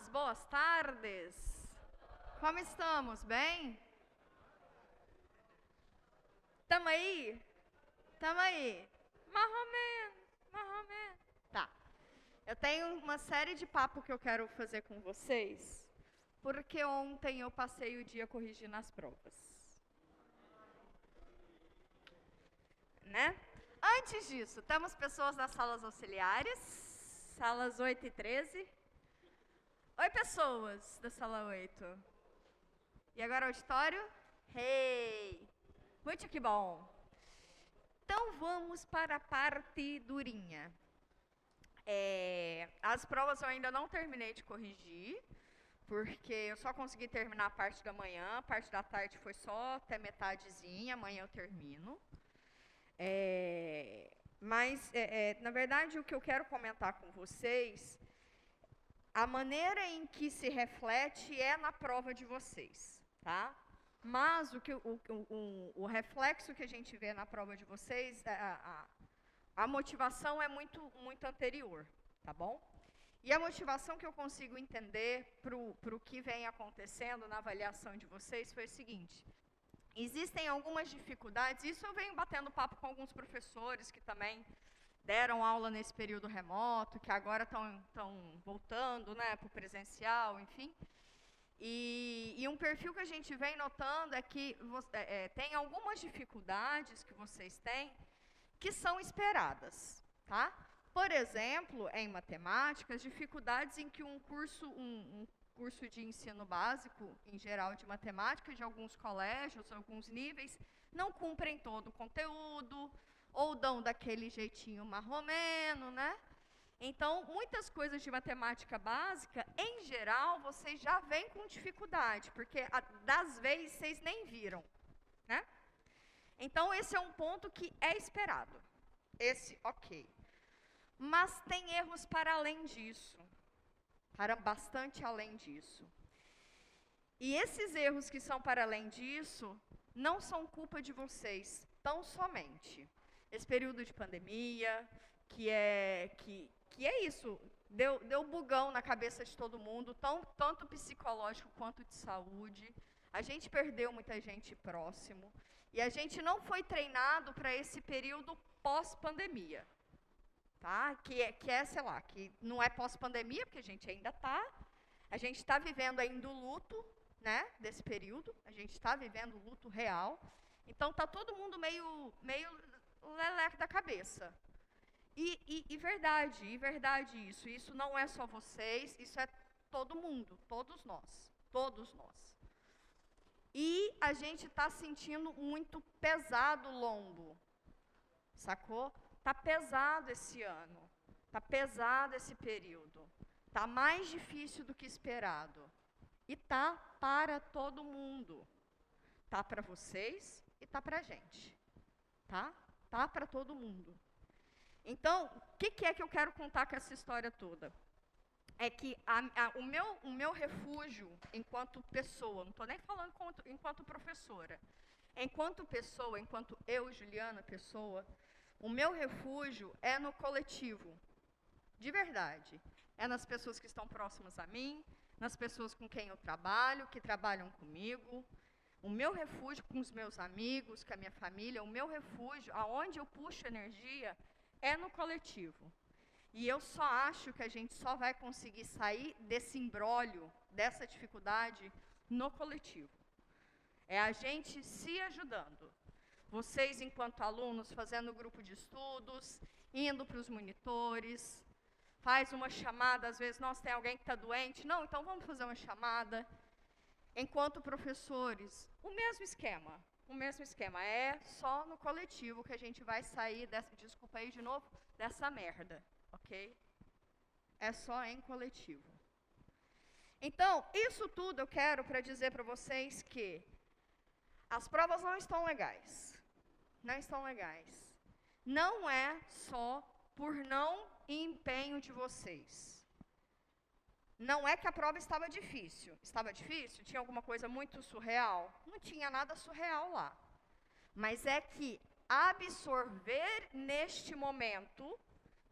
boas tardes. Como estamos? Bem? Tamo aí? Tamo aí. Mais ou menos, mais ou menos. Tá. Eu tenho uma série de papos que eu quero fazer com vocês, porque ontem eu passei o dia corrigindo as provas. Né? Antes disso, temos pessoas nas salas auxiliares, salas 8 e 13. Oi, pessoas da sala 8. E agora auditório? Hey! Muito que bom. Então vamos para a parte durinha. As provas eu ainda não terminei de corrigir, porque eu só consegui terminar a parte da manhã, a parte da tarde foi só até metadezinha, amanhã eu termino. Mas, na verdade, o que eu quero comentar com vocês, a maneira em que se reflete é na prova de vocês, tá? Mas o reflexo que a gente vê na prova de vocês, a motivação é muito, muito anterior, tá bom? E a motivação que eu consigo entender para o que vem acontecendo na avaliação de vocês foi o seguinte: existem algumas dificuldades, isso eu venho batendo papo com alguns professores que também deram aula nesse período remoto, que agora estão voltando, né, para o presencial, enfim. E um perfil que a gente vem notando é que tem algumas dificuldades que vocês têm que são esperadas, tá? Por exemplo, em matemática, as dificuldades em que um curso de ensino básico, em geral de matemática, de alguns colégios, alguns níveis, não cumprem todo o conteúdo, ou dão daquele jeitinho marromeno, né? Então, muitas coisas de matemática básica, em geral, vocês já vêm com dificuldade, porque das vezes vocês nem viram, né? Então, esse é um ponto que é esperado. Esse, ok. Mas tem erros para além disso, para bastante além disso. E esses erros que são para além disso, não são culpa de vocês, tão somente. Esse período de pandemia, que é isso, deu bugão na cabeça de todo mundo, tanto psicológico quanto de saúde. A gente perdeu muita gente próximo. E a gente não foi treinado para esse período pós-pandemia. Tá? Sei lá, que não é pós-pandemia, porque a gente ainda está. A gente está vivendo ainda o luto, né, desse período. A gente está vivendo o luto real. Então, está todo mundo meio leleque da cabeça. E verdade isso. Isso não é só vocês, isso é todo mundo, todos nós. E a gente está sentindo muito pesado o lombo, sacou? Está pesado esse ano, está pesado esse período, está mais difícil do que esperado. E tá para todo mundo. Tá para vocês e tá para a gente. Tá? Tá para todo mundo. Então, o que é que eu quero contar com essa história toda? É que o meu refúgio enquanto pessoa, não estou nem falando enquanto professora, enquanto pessoa, enquanto eu, Juliana, pessoa, o meu refúgio é no coletivo, de verdade. É nas pessoas que estão próximas a mim, nas pessoas com quem eu trabalho, que trabalham comigo. O meu refúgio com os meus amigos, com a minha família, o meu refúgio, aonde eu puxo energia, é no coletivo. E eu só acho que a gente só vai conseguir sair desse imbróglio, dessa dificuldade, no coletivo. É a gente se ajudando. Vocês, enquanto alunos, fazendo grupo de estudos, indo para os monitores, faz uma chamada, às vezes, nossa, tem alguém que está doente, não, então vamos fazer uma chamada. Enquanto professores, o mesmo esquema, é só no coletivo que a gente vai sair desculpa aí de novo, dessa merda, ok? É só em coletivo. Então, isso tudo eu quero para dizer para vocês que as provas não estão legais. Não estão legais. Não é só por não empenho de vocês. Não é que a prova estava difícil. Estava difícil? Tinha alguma coisa muito surreal? Não tinha nada surreal lá. Mas é que absorver neste momento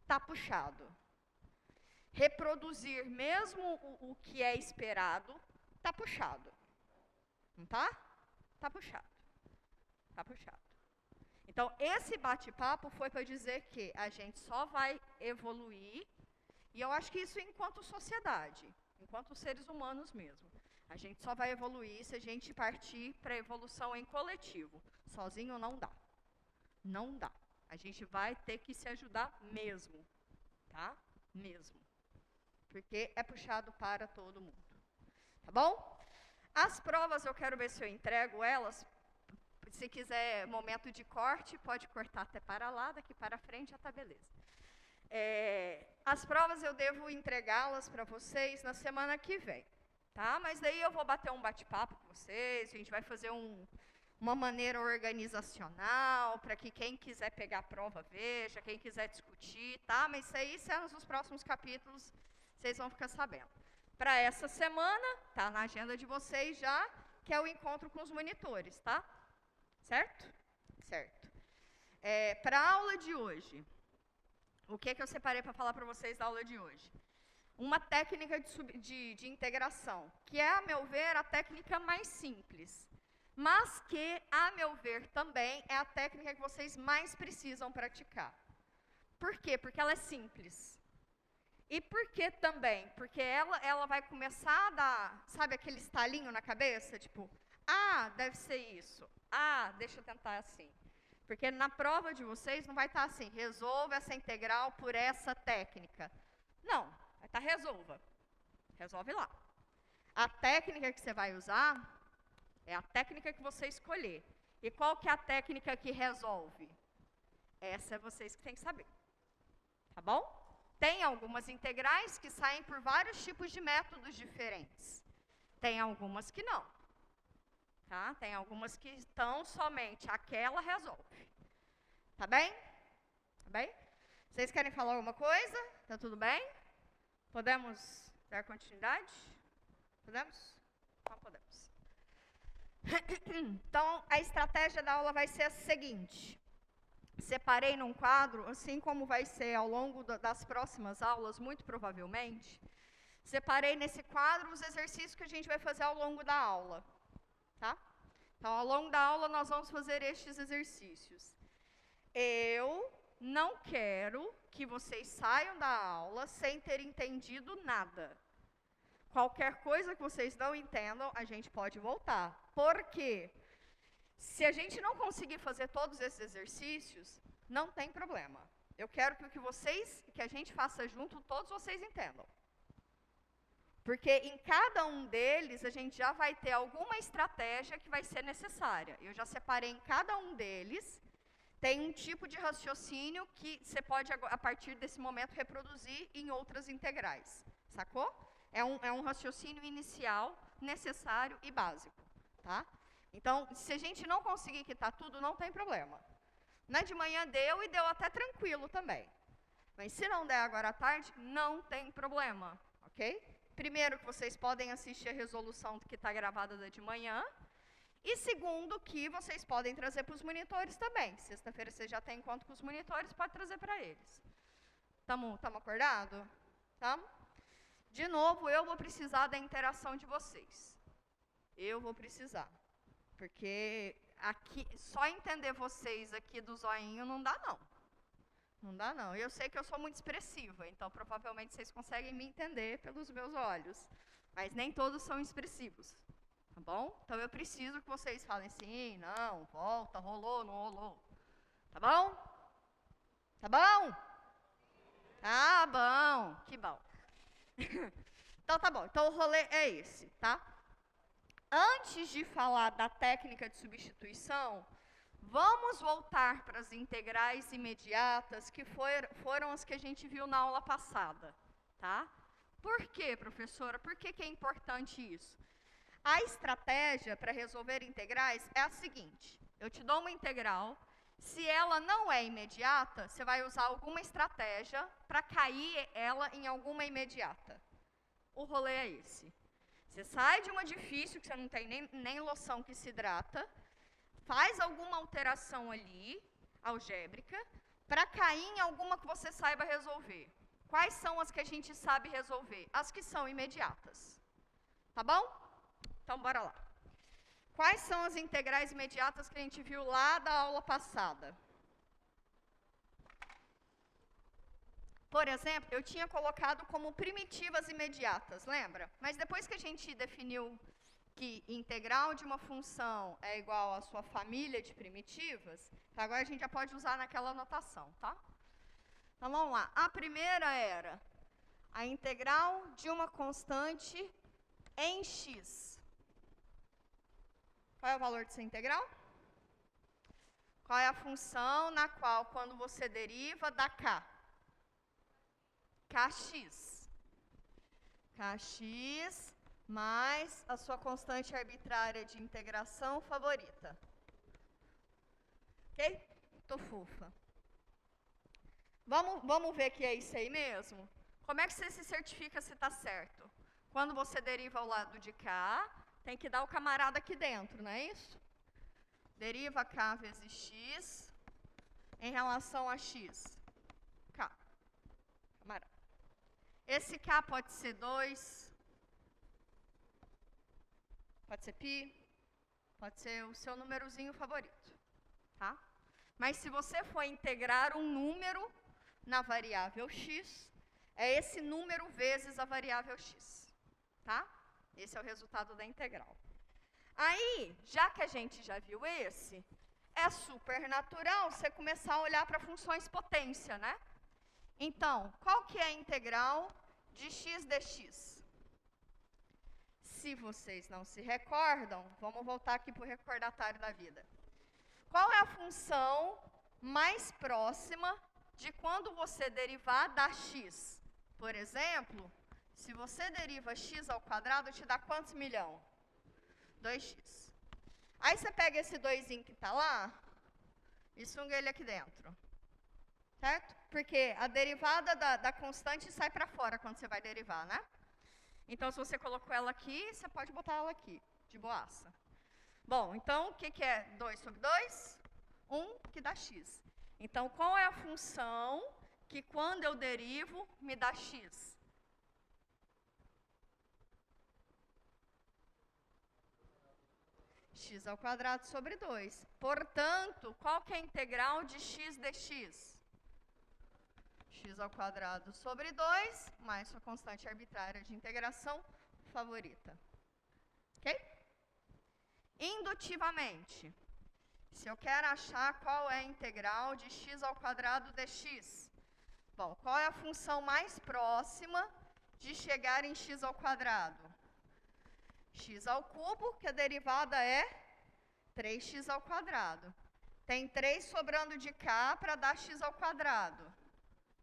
está puxado. reproduzir mesmo o que é esperado, tá puxado. Não tá? Tá puxado. Tá puxado. Então, esse bate-papo foi para dizer que a gente só vai evoluir, e eu acho que isso enquanto sociedade, enquanto seres humanos mesmo. A gente só vai evoluir se a gente partir para a evolução em coletivo. Sozinho não dá. Não dá. A gente vai ter que se ajudar mesmo. Tá? Mesmo. Porque é puxado para todo mundo. Tá bom? As provas, eu quero ver se eu entrego elas. Se quiser momento de corte, pode cortar até para lá, daqui para frente já está beleza. As provas eu devo entregá-las para vocês na semana que vem. Tá? Mas daí eu vou bater um bate-papo com vocês, a gente vai fazer uma maneira organizacional, para que quem quiser pegar a prova veja, quem quiser discutir, tá? Mas isso aí, nos próximos capítulos, vocês vão ficar sabendo. Para essa semana, tá na agenda de vocês já, que é o encontro com os monitores, tá? Certo? Certo. Para a aula de hoje, o que eu separei para falar para vocês da aula de hoje? Uma técnica de integração, que é, a meu ver, a técnica mais simples, mas que, a meu ver, também é a técnica que vocês mais precisam praticar. Por quê? Porque ela é simples. E por que também? Porque ela vai começar a dar, sabe, aquele estalinho na cabeça, tipo, deve ser isso, deixa eu tentar assim. Porque na prova de vocês não vai estar assim, resolva essa integral por essa técnica. Não. Vai estar resolva. Resolve lá. A técnica que você vai usar é a técnica que você escolher. E qual que é a técnica que resolve? Essa é vocês que têm que saber. Tá bom? Tem algumas integrais que saem por vários tipos de métodos diferentes. Tem algumas que não. Tá? Tem algumas que estão somente aquela resolve. Tá bem? Tá bem? Vocês querem falar alguma coisa? Tá tudo bem? Podemos dar continuidade? Podemos? Então, podemos. Então, a estratégia da aula vai ser a seguinte. Separei num quadro, assim como vai ser ao longo das próximas aulas, muito provavelmente. Separei nesse quadro os exercícios que a gente vai fazer ao longo da aula. Tá? Então, ao longo da aula, nós vamos fazer estes exercícios. Eu não quero que vocês saiam da aula sem ter entendido nada. Qualquer coisa que vocês não entendam, a gente pode voltar. Por quê? Se a gente não conseguir fazer todos esses exercícios, não tem problema. Eu quero que a gente faça junto, todos vocês entendam. Porque em cada um deles, a gente já vai ter alguma estratégia que vai ser necessária. Eu já separei em cada um deles. Tem um tipo de raciocínio que você pode, a partir desse momento, reproduzir em outras integrais. Sacou? É um raciocínio inicial, necessário e básico. Tá? Então, se a gente não conseguir quitar tudo, não tem problema. Na de manhã deu e deu até tranquilo também. Mas se não der agora à tarde, não tem problema. Ok? Primeiro, que vocês podem assistir a resolução que está gravada da de manhã. E segundo, que vocês podem trazer para os monitores também. Sexta-feira vocês já têm encontro com os monitores, pode trazer para eles. Tamo acordados? Tamo? De novo, eu vou precisar da interação de vocês. Eu vou precisar. Porque aqui, só entender vocês aqui do zoinho não dá, não. Não dá, não. Eu sei que eu sou muito expressiva, então provavelmente vocês conseguem me entender pelos meus olhos. Mas nem todos são expressivos. Tá bom? Então eu preciso que vocês falem sim, não, volta, rolou, não rolou. Tá bom? Tá bom? Tá bom, que bom. Então tá bom, então o rolê é esse, tá? Antes de falar da técnica de substituição, vamos voltar para as integrais imediatas, que foram as que a gente viu na aula passada, tá? Por quê, professora? Por que é importante isso? A estratégia para resolver integrais é a seguinte: eu te dou uma integral, se ela não é imediata, você vai usar alguma estratégia para cair ela em alguma imediata. O rolê é esse. Você sai de uma difícil, que você não tem nem noção que se trata, faz alguma alteração ali, algébrica, para cair em alguma que você saiba resolver. Quais são as que a gente sabe resolver? As que são imediatas. Tá bom? Então, bora lá. Quais são as integrais imediatas que a gente viu lá da aula passada? Por exemplo, eu tinha colocado como primitivas imediatas, lembra? Mas depois que a gente definiu que integral de uma função é igual à sua família de primitivas, agora a gente já pode usar naquela notação, tá? Então, vamos lá. A primeira era a integral de uma constante em x. Qual é o valor dessa integral? Qual é a função na qual, quando você deriva, dá k? Kx. Kx mais a sua constante arbitrária de integração favorita. Ok? Tô fofa. Vamos ver que é isso aí mesmo? Como é que você se certifica se está certo? Quando você deriva ao lado de cá, tem que dar o camarada aqui dentro, não é isso? Deriva k vezes x em relação a x. K. Camarada. Esse k pode ser 2, pode ser π, pode ser o seu númerozinho favorito, tá? Mas se você for integrar um número na variável x, é esse número vezes a variável x, tá? Esse é o resultado da integral. Aí, já que a gente já viu esse, é super natural você começar a olhar para funções potência, né? Então, qual que é a integral de x dx? Se vocês não se recordam, vamos voltar aqui para o recordatório da vida. Qual é a função mais próxima de quando você derivar da x? Por exemplo, se você deriva x ao quadrado, te dá quantos milhão? 2x. Aí você pega esse 2 que está lá e sunga ele aqui dentro. Certo? Porque a derivada da constante sai para fora quando você vai derivar, né? Então, se você colocou ela aqui, você pode botar ela aqui, de boaça. Bom, então, o que é 2 sobre 2? 1, que dá x. Então, qual é a função que, quando eu derivo, me dá x? X ao quadrado sobre 2. Portanto, qual que é a integral de x dx? X ao quadrado sobre 2, mais sua constante arbitrária de integração favorita. Ok? Indutivamente, se eu quero achar qual é a integral de x ao quadrado dx, bom, qual é a função mais próxima de chegar em x ao quadrado? X ao cubo, que a derivada é 3x ao quadrado. Tem 3 sobrando de cá para dar x ao quadrado.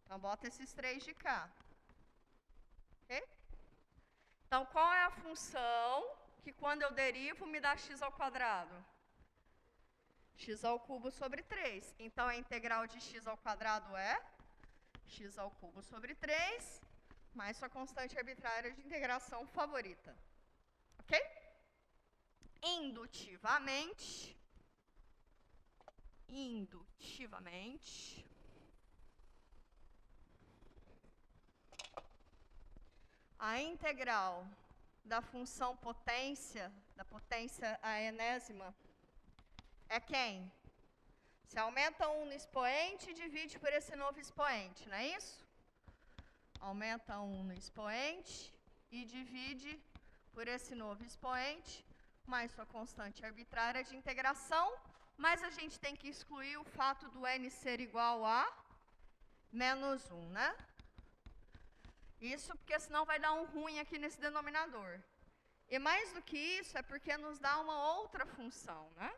Então, bota esses 3 de cá. Ok? Então, qual é a função que, quando eu derivo, me dá x ao quadrado? X ao cubo sobre 3. Então, a integral de x ao quadrado é x ao cubo sobre 3, mais sua constante arbitrária de integração favorita. Ok? Indutivamente, a integral da função potência, da potência a enésima, é quem? Se aumenta 1 no expoente, divide por esse novo expoente, não é isso? Aumenta 1 no expoente e divide por esse novo expoente, mais sua constante arbitrária de integração, mas a gente tem que excluir o fato do n ser igual a menos 1, né? Isso porque senão vai dar um ruim aqui nesse denominador. E mais do que isso, é porque nos dá uma outra função, né?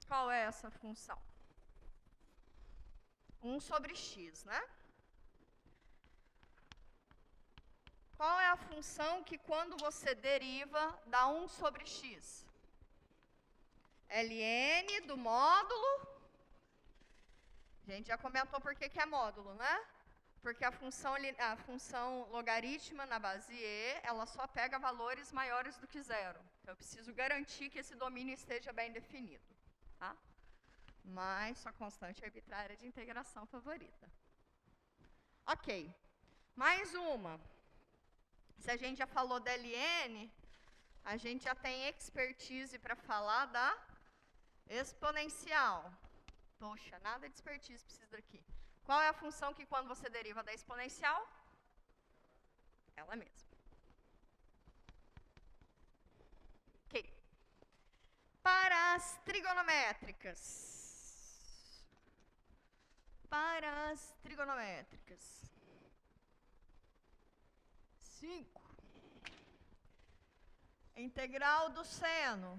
Qual é essa função? 1 sobre x, né? Qual é a função que, quando você deriva, dá 1 sobre x? Ln do módulo. A gente já comentou por que é módulo, né? Porque a função logaritma na base e, ela só pega valores maiores do que 0. Então, eu preciso garantir que esse domínio esteja bem definido. Tá? Mais sua constante arbitrária de integração favorita. Ok. Mais uma. Se a gente já falou da LN, a gente já tem expertise para falar da exponencial. Poxa, nada de expertise precisa daqui. Qual é a função que quando você deriva da exponencial? Ela mesma. Ok. Para as trigonométricas. Para as trigonométricas. 5. Integral do seno.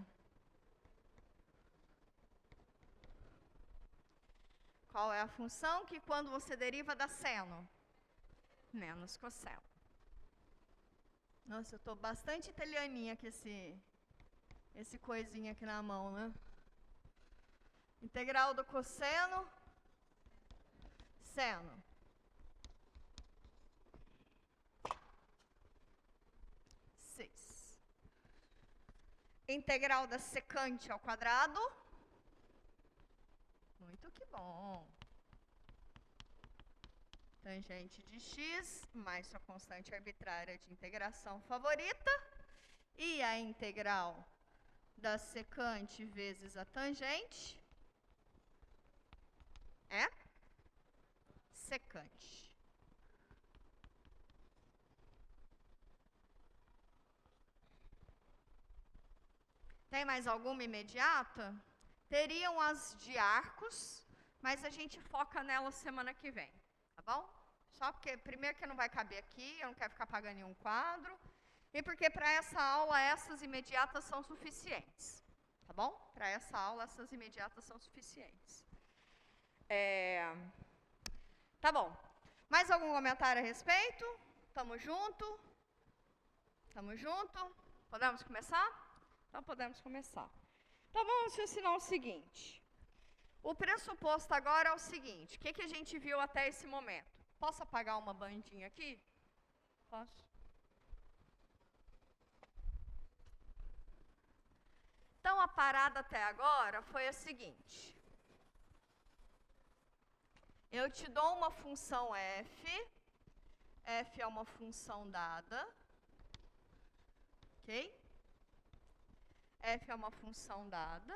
Qual é a função que quando você deriva da seno? Menos cosseno. Nossa, eu estou bastante italianinha com esse coisinha aqui na mão, né? Integral do cosseno, seno. Integral da secante ao quadrado. Muito que bom. Tangente de x mais sua constante arbitrária de integração favorita. E a integral da secante vezes a tangente é secante. Tem mais alguma imediata? Teriam as de arcos, mas a gente foca nela semana que vem, tá bom? Só porque, primeiro, que não vai caber aqui, eu não quero ficar pagando nenhum quadro, e porque para essa aula essas imediatas são suficientes, tá bom? Para essa aula essas imediatas são suficientes. Tá bom. Mais algum comentário a respeito? Tamo junto? Tamo junto? Podemos começar? Então podemos começar. Então vamos raciocinar o seguinte. O pressuposto agora é o seguinte. O que a gente viu até esse momento? Posso apagar uma bandinha aqui? Posso? Então a parada até agora foi a seguinte. Eu te dou uma função f. F é uma função dada. Ok? F é uma função dada.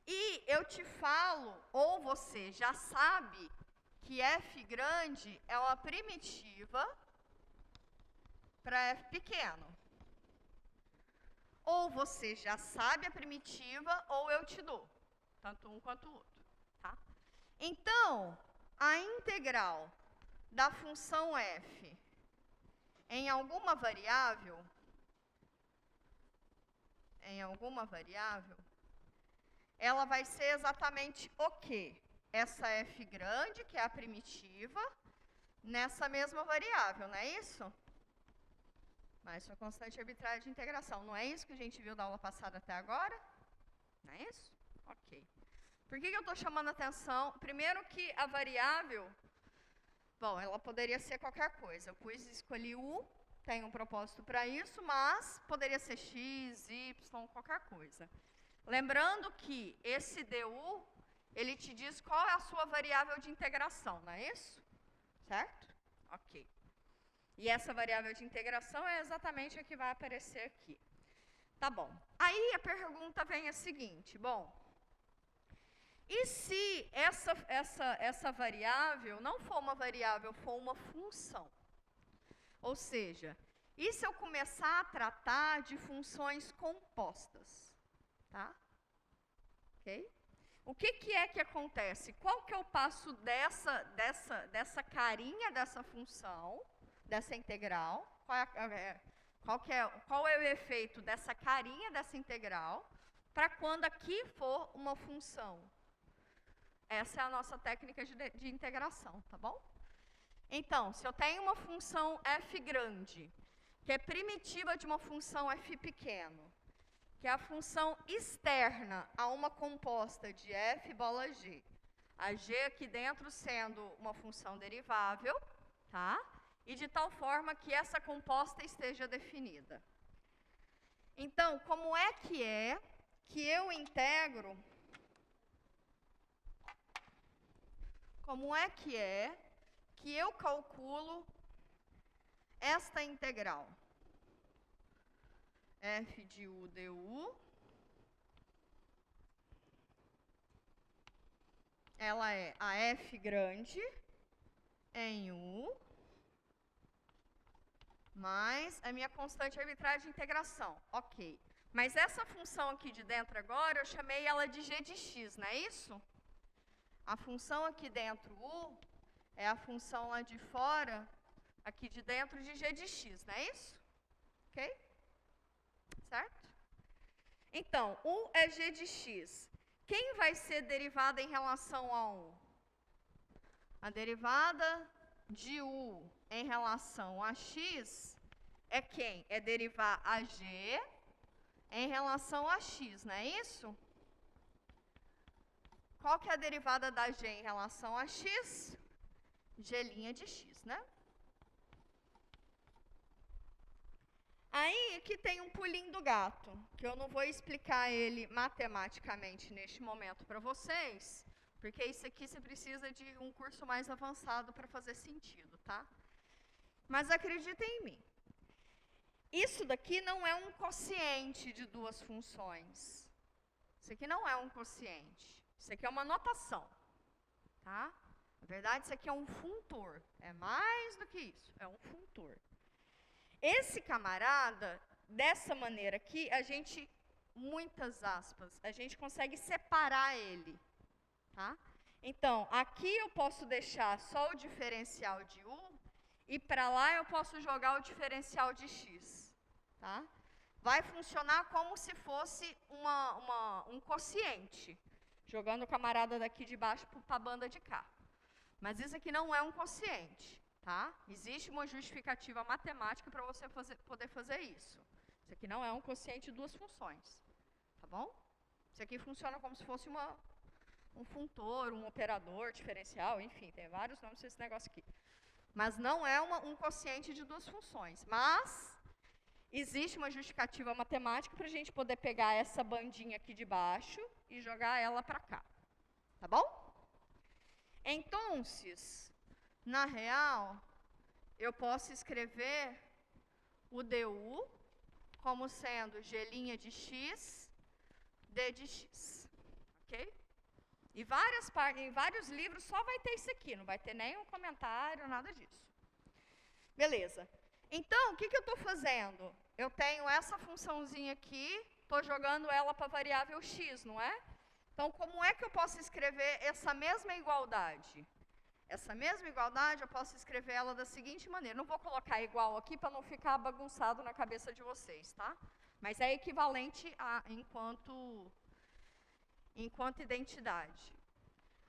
E eu te falo, ou você já sabe, que f grande é uma primitiva para f pequeno. Ou você já sabe a primitiva, ou eu te dou. Tanto um quanto o outro. Tá? Então, a integral da função f em alguma variável, ela vai ser exatamente o quê? Essa f grande, que é a primitiva, nessa mesma variável, não é isso? Mais sua constante arbitrária de integração. Não é isso que a gente viu da aula passada até agora? Não é isso? Ok. Por que eu estou chamando a atenção? Primeiro que a variável, bom, ela poderia ser qualquer coisa. Eu escolhi U, tem um propósito para isso, mas poderia ser X, Y, qualquer coisa. Lembrando que esse DU, ele te diz qual é a sua variável de integração, não é isso? Certo? Ok. E essa variável de integração é exatamente a que vai aparecer aqui. Tá bom. Aí a pergunta vem a seguinte, bom, e se essa variável não for uma variável, for uma função? Ou seja, e se eu começar a tratar de funções compostas? Tá? Ok? O que é que acontece? Qual que é o passo dessa carinha dessa função, dessa integral? Qual é o efeito dessa carinha dessa integral para quando aqui for uma função? Essa é a nossa técnica de integração, tá bom? Então, se eu tenho uma função f grande, que é primitiva de uma função f pequeno, que é a função externa a uma composta de f bola g, a g aqui dentro sendo uma função derivável, tá? E de tal forma que essa composta esteja definida. Então, como é que eu integro, como é que eu calculo esta integral f de u du, ela é a f grande em u mais a minha constante arbitrária de integração. Ok. Mas essa função aqui de dentro agora, eu chamei ela de g de x, não é isso? A função aqui dentro, u, é a função lá de fora, aqui de dentro de g de x, não é isso? Ok? Certo? Então, u é g de x. Quem vai ser derivada em relação a 1? A derivada de u em relação a x é quem? É derivar a g em relação a x, não é isso? Qual que é a derivada da g em relação a x? G' de x, né? Aí, aqui tem um pulinho do gato, que eu não vou explicar ele matematicamente neste momento para vocês, porque isso aqui você precisa de um curso mais avançado para fazer sentido, tá? Mas acreditem em mim. Isso daqui não é um quociente de duas funções. Isso aqui não é um quociente. Isso aqui é uma notação, tá? Na verdade, isso aqui é um funtor. É mais do que isso, é um funtor. Esse camarada, dessa maneira aqui, a gente, muitas aspas, a gente consegue separar ele, tá? Então, aqui eu posso deixar só o diferencial de u, e para lá eu posso jogar o diferencial de x, tá? Vai funcionar como se fosse um quociente, jogando o camarada daqui de baixo para a banda de cá. Mas isso aqui não é um quociente. Tá? Existe uma justificativa matemática para você poder fazer isso. Isso aqui não é um quociente de duas funções. Tá bom? Isso aqui funciona como se fosse um funtor, um operador diferencial, enfim, tem vários nomes desse negócio aqui. Mas não é um quociente de duas funções. Mas existe uma justificativa matemática para a gente poder pegar essa bandinha aqui de baixo e jogar ela para cá. Tá bom? Então, na real, eu posso escrever o du como sendo g' de x, d de x. Ok? E em vários livros só vai ter isso aqui, não vai ter nenhum comentário, nada disso. Beleza. Então, o que eu estou fazendo? Eu tenho essa funçãozinha aqui, estou jogando ela para a variável x, não é? Então, como é que eu posso escrever essa mesma igualdade? Essa mesma igualdade, eu posso escrever ela da seguinte maneira. Não vou colocar igual aqui para não ficar bagunçado na cabeça de vocês, tá? Mas é equivalente a enquanto identidade.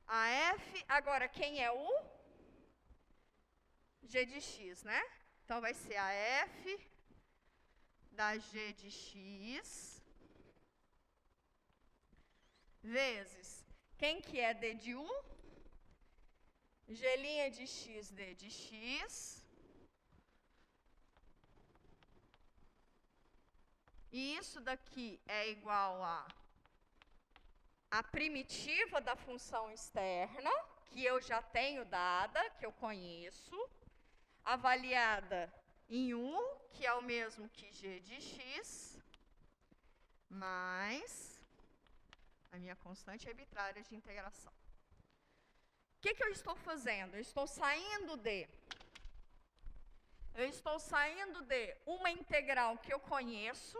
A f, agora, quem é o? G de x, né? Então, vai ser a f da g de x vezes, quem que é d de u? G' de x, d de x. E isso daqui é igual a primitiva da função externa, que eu já tenho dada, que eu conheço, avaliada em u, que é o mesmo que g de x, mais a minha constante arbitrária de integração. O que eu estou fazendo? Eu estou saindo de uma integral que eu conheço,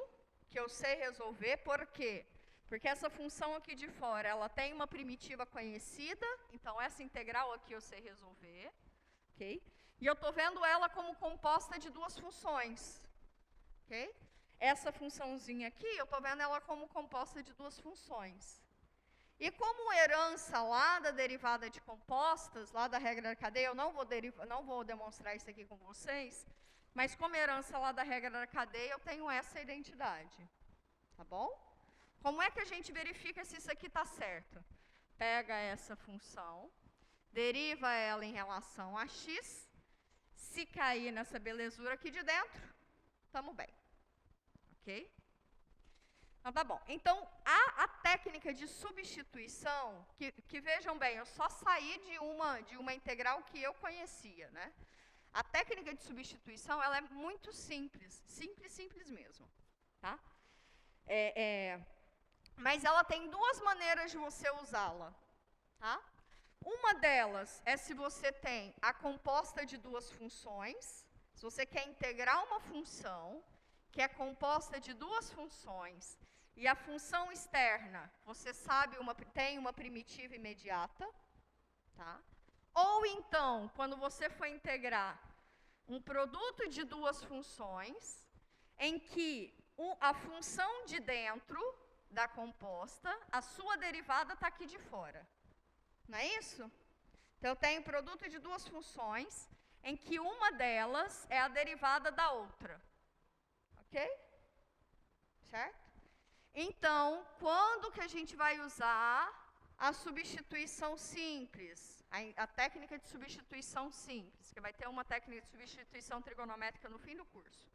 que eu sei resolver. Por quê? Porque essa função aqui de fora, ela tem uma primitiva conhecida, então essa integral aqui eu sei resolver. Ok? E eu estou vendo ela como composta de duas funções. Ok? Essa funçãozinha aqui, eu estou vendo ela como composta de duas funções. E como herança lá da derivada de compostas, lá da regra da cadeia, eu não vou demonstrar isso aqui com vocês, mas como herança lá da regra da cadeia, eu tenho essa identidade. Tá bom? Como é que a gente verifica se isso aqui está certo? Pega essa função, deriva ela em relação a x, se cair nessa belezura aqui de dentro, estamos bem. Ok? Então, tá bom. Então, a técnica de substituição, que vejam bem, eu só saí de uma integral que eu conhecia, né? A técnica de substituição, ela é muito simples. Simples, simples mesmo. Tá? Mas ela tem duas maneiras de você usá-la. Tá? Uma delas é se você tem a composta de duas funções. Se você quer integrar uma função que é composta de duas funções e a função externa, você sabe, tem uma primitiva imediata. Tá? Ou então, quando você for integrar um produto de duas funções, em que a função de dentro da composta, a sua derivada está aqui de fora. Não é isso? Então, eu tenho produto de duas funções, em que uma delas é a derivada da outra. Ok? Certo? Então, quando que a gente vai usar a substituição simples? A técnica de substituição simples, que vai ter uma técnica de substituição trigonométrica no fim do curso.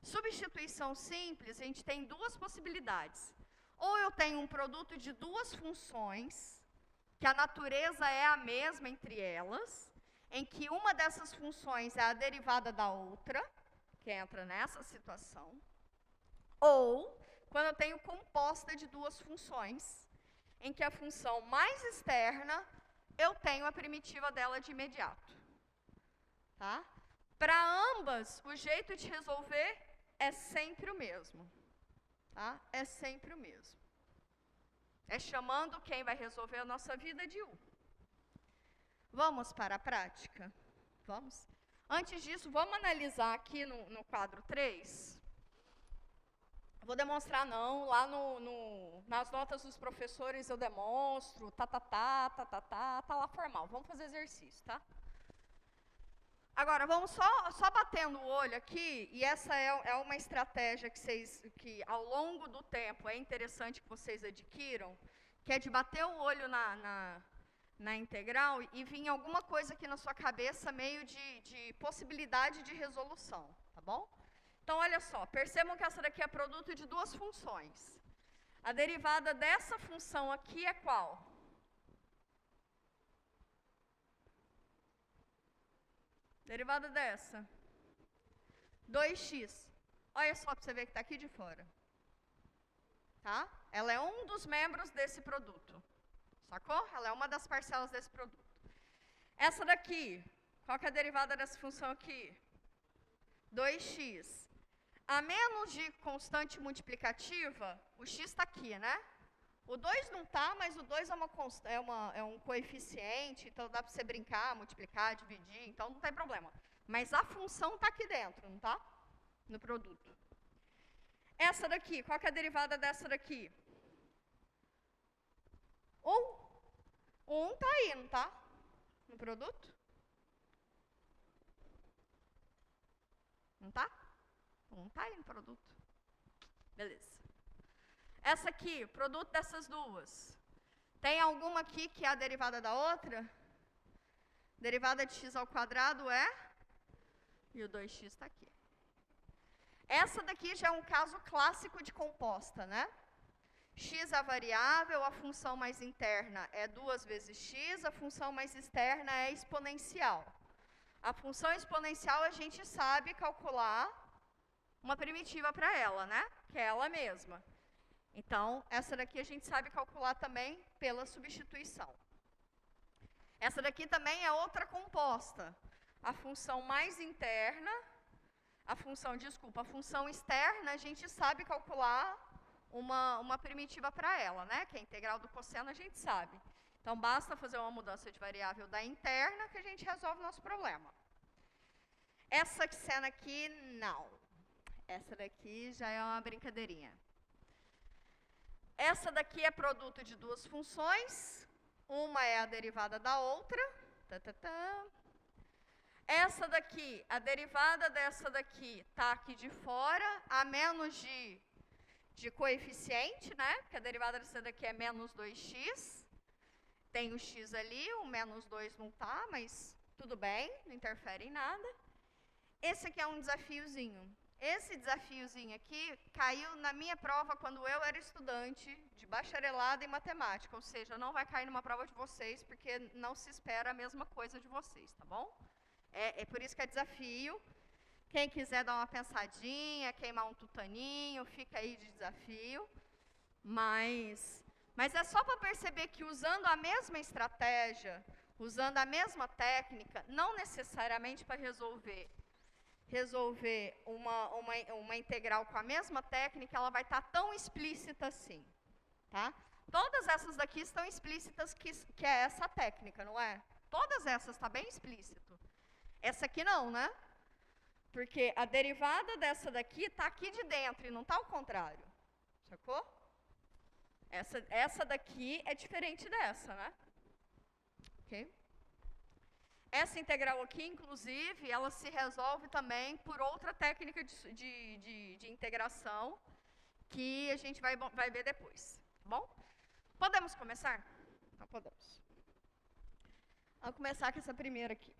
Substituição simples, a gente tem duas possibilidades. Ou eu tenho um produto de duas funções, que a natureza é a mesma entre elas, em que uma dessas funções é a derivada da outra, que entra nessa situação. Ou, quando eu tenho composta de duas funções, em que a função mais externa, eu tenho a primitiva dela de imediato. Tá? Para ambas, o jeito de resolver é sempre o mesmo. Tá? É sempre o mesmo. É chamando quem vai resolver a nossa vida de U. Vamos para a prática? Vamos? Antes disso, vamos analisar aqui no quadro 3. Vou demonstrar não, lá nas notas dos professores eu demonstro, tá lá formal. Vamos fazer exercício, tá? Agora, vamos só batendo o olho aqui, e essa é uma estratégia que ao longo do tempo é interessante que vocês adquiram, que é de bater o olho na integral e vir alguma coisa aqui na sua cabeça meio de possibilidade de resolução, tá bom? Então, olha só, percebam que essa daqui é produto de duas funções. A derivada dessa função aqui é qual? Derivada dessa? 2x. Olha só para você ver que está aqui de fora. Tá? Ela é um dos membros desse produto. Sacou? Ela é uma das parcelas desse produto. Essa daqui, qual que é a derivada dessa função aqui? 2x. A menos de constante multiplicativa, o x está aqui, né? O 2 não está, mas o 2 é um coeficiente, então dá para você brincar, multiplicar, dividir, então não tem problema. Mas a função está aqui dentro, não está? No produto. Essa daqui, qual que é a derivada dessa daqui? 1. O 1 está aí, não está? No produto? Não está? 1 está aí no produto. Beleza. Essa aqui, produto dessas duas. Tem alguma aqui que é a derivada da outra? Derivada de x ao quadrado é? E o 2x está aqui. Essa daqui já é um caso clássico de composta, né? X é a variável, a função mais interna é 2 vezes x, a função mais externa é exponencial. A função exponencial a gente sabe calcular uma primitiva para ela, né? Que é ela mesma. Então, essa daqui a gente sabe calcular também pela substituição. Essa daqui também é outra composta. A função mais interna, a função externa, a gente sabe calcular uma primitiva para ela, né? Que é a integral do cosseno, a gente sabe. Então, basta fazer uma mudança de variável da interna que a gente resolve o nosso problema. Essa cena aqui, não. Essa daqui já é uma brincadeirinha. Essa daqui é produto de duas funções. Uma é a derivada da outra. Essa daqui, a derivada dessa daqui está aqui de fora, a menos de coeficiente, né? Porque a derivada dessa daqui é menos 2x. Tem o x ali, o menos 2 não está, mas tudo bem, não interfere em nada. Esse aqui é um desafiozinho. Esse desafiozinho aqui caiu na minha prova quando eu era estudante de bacharelado em matemática, ou seja, não vai cair numa prova de vocês, porque não se espera a mesma coisa de vocês, tá bom? É por isso que é desafio. Quem quiser dar uma pensadinha, queimar um tutaninho, fica aí de desafio. Mas é só para perceber que usando a mesma estratégia, usando a mesma técnica, não necessariamente para resolver uma integral com a mesma técnica, ela vai estar tão explícita assim. Tá? Todas essas daqui estão explícitas que é essa técnica, não é? Todas essas está bem explícito. Essa aqui não, né? Porque a derivada dessa daqui está aqui de dentro e não está ao contrário. Sacou? Essa daqui é diferente dessa, né? Ok? Essa integral aqui, inclusive, ela se resolve também por outra técnica de integração que a gente vai ver depois. Tá bom? Podemos começar? Então, podemos. Vamos começar com essa primeira aqui.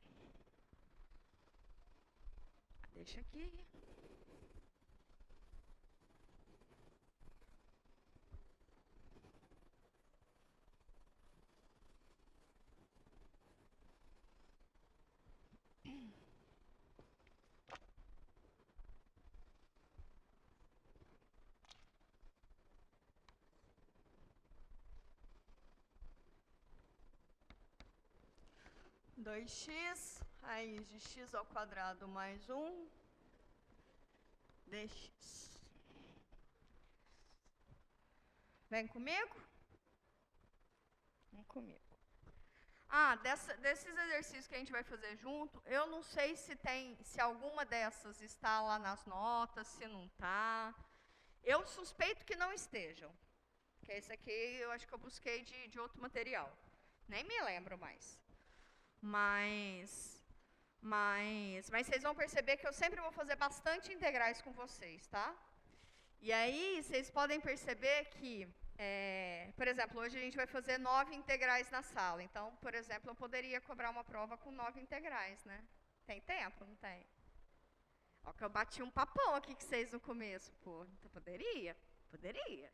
Deixa aqui. Dois x raiz de x ao quadrado mais 1 dx. Vem comigo? Vem comigo. Desses exercícios que a gente vai fazer junto, eu não sei se alguma dessas está lá nas notas, se não está. Eu suspeito que não estejam. Porque esse aqui eu acho que eu busquei de outro material. Nem me lembro mais. Mas vocês vão perceber que eu sempre vou fazer bastante integrais com vocês, tá? E aí, vocês podem perceber que, por exemplo, hoje a gente vai fazer 9 integrais na sala. Então, por exemplo, eu poderia cobrar uma prova com 9 integrais, né? Tem tempo, não tem? Ó, que eu bati um papão aqui com vocês no começo, pô. Então, poderia? Poderia.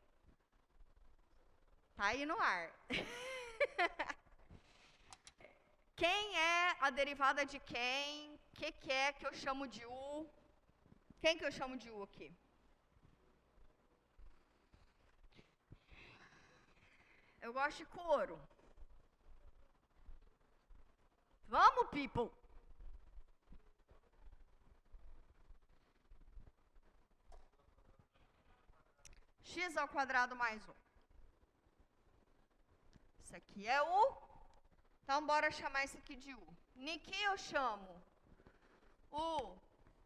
Tá aí no ar. Quem é a derivada de quem? O que é que eu chamo de U? Quem que eu chamo de U aqui? Eu gosto de couro. Vamos, people! X ao quadrado mais 1. Isso aqui é U. Então, bora chamar isso aqui de U. Niki eu chamo U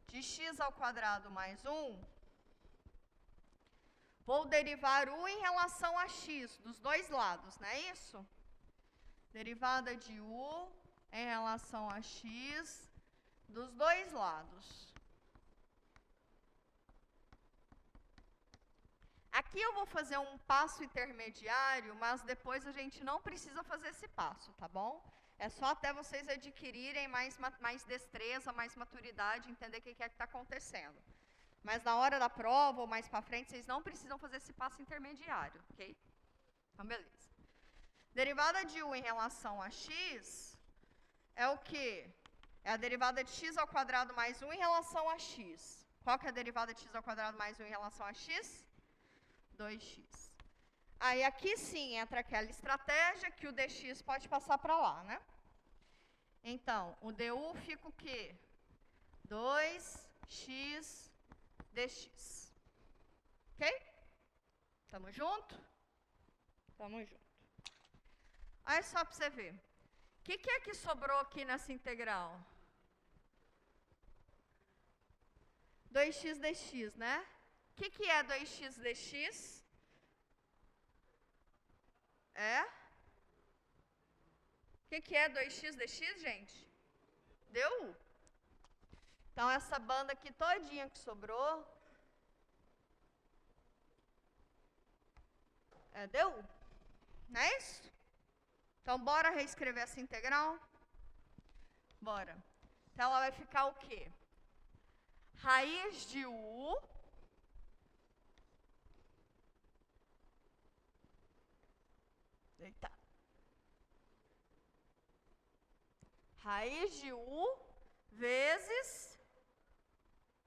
de x ao quadrado mais 1. Vou derivar U em relação a x, dos dois lados, não é isso? Derivada de U em relação a x, dos dois lados. Aqui eu vou fazer um passo intermediário, mas depois a gente não precisa fazer esse passo, tá bom? É só até vocês adquirirem mais destreza, mais maturidade, entender o que é que está acontecendo. Mas na hora da prova ou mais para frente, vocês não precisam fazer esse passo intermediário, ok? Então, beleza. Derivada de U em relação a x é o quê? É a derivada de x ao quadrado mais 1 em relação a x. Qual que é a derivada de x ao quadrado mais 1 em relação a x? 2x. Aí aqui sim entra aquela estratégia que o dx pode passar para lá, né? Então, o du fica o quê? 2x dx. Ok? Tamo junto? Tamo junto. Aí só para você ver. O que é que sobrou aqui nessa integral? 2x dx, né? O que é 2x dx? É? O que é 2x dx, gente? Deu? Então, essa banda aqui todinha que sobrou deu? Não é isso? Então, bora reescrever essa integral? Bora. Então, ela vai ficar o quê? Raiz de U raiz de U vezes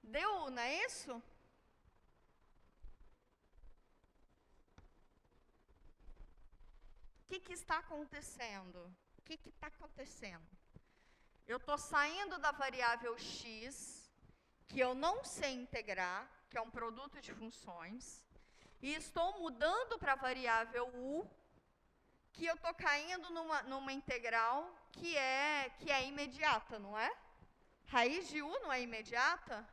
du, não é isso? O que está acontecendo? O que está acontecendo? Eu estou saindo da variável x, que eu não sei integrar, que é um produto de funções, e estou mudando para a variável u, que eu estou caindo numa integral que é imediata, não é? Raiz de u não é imediata?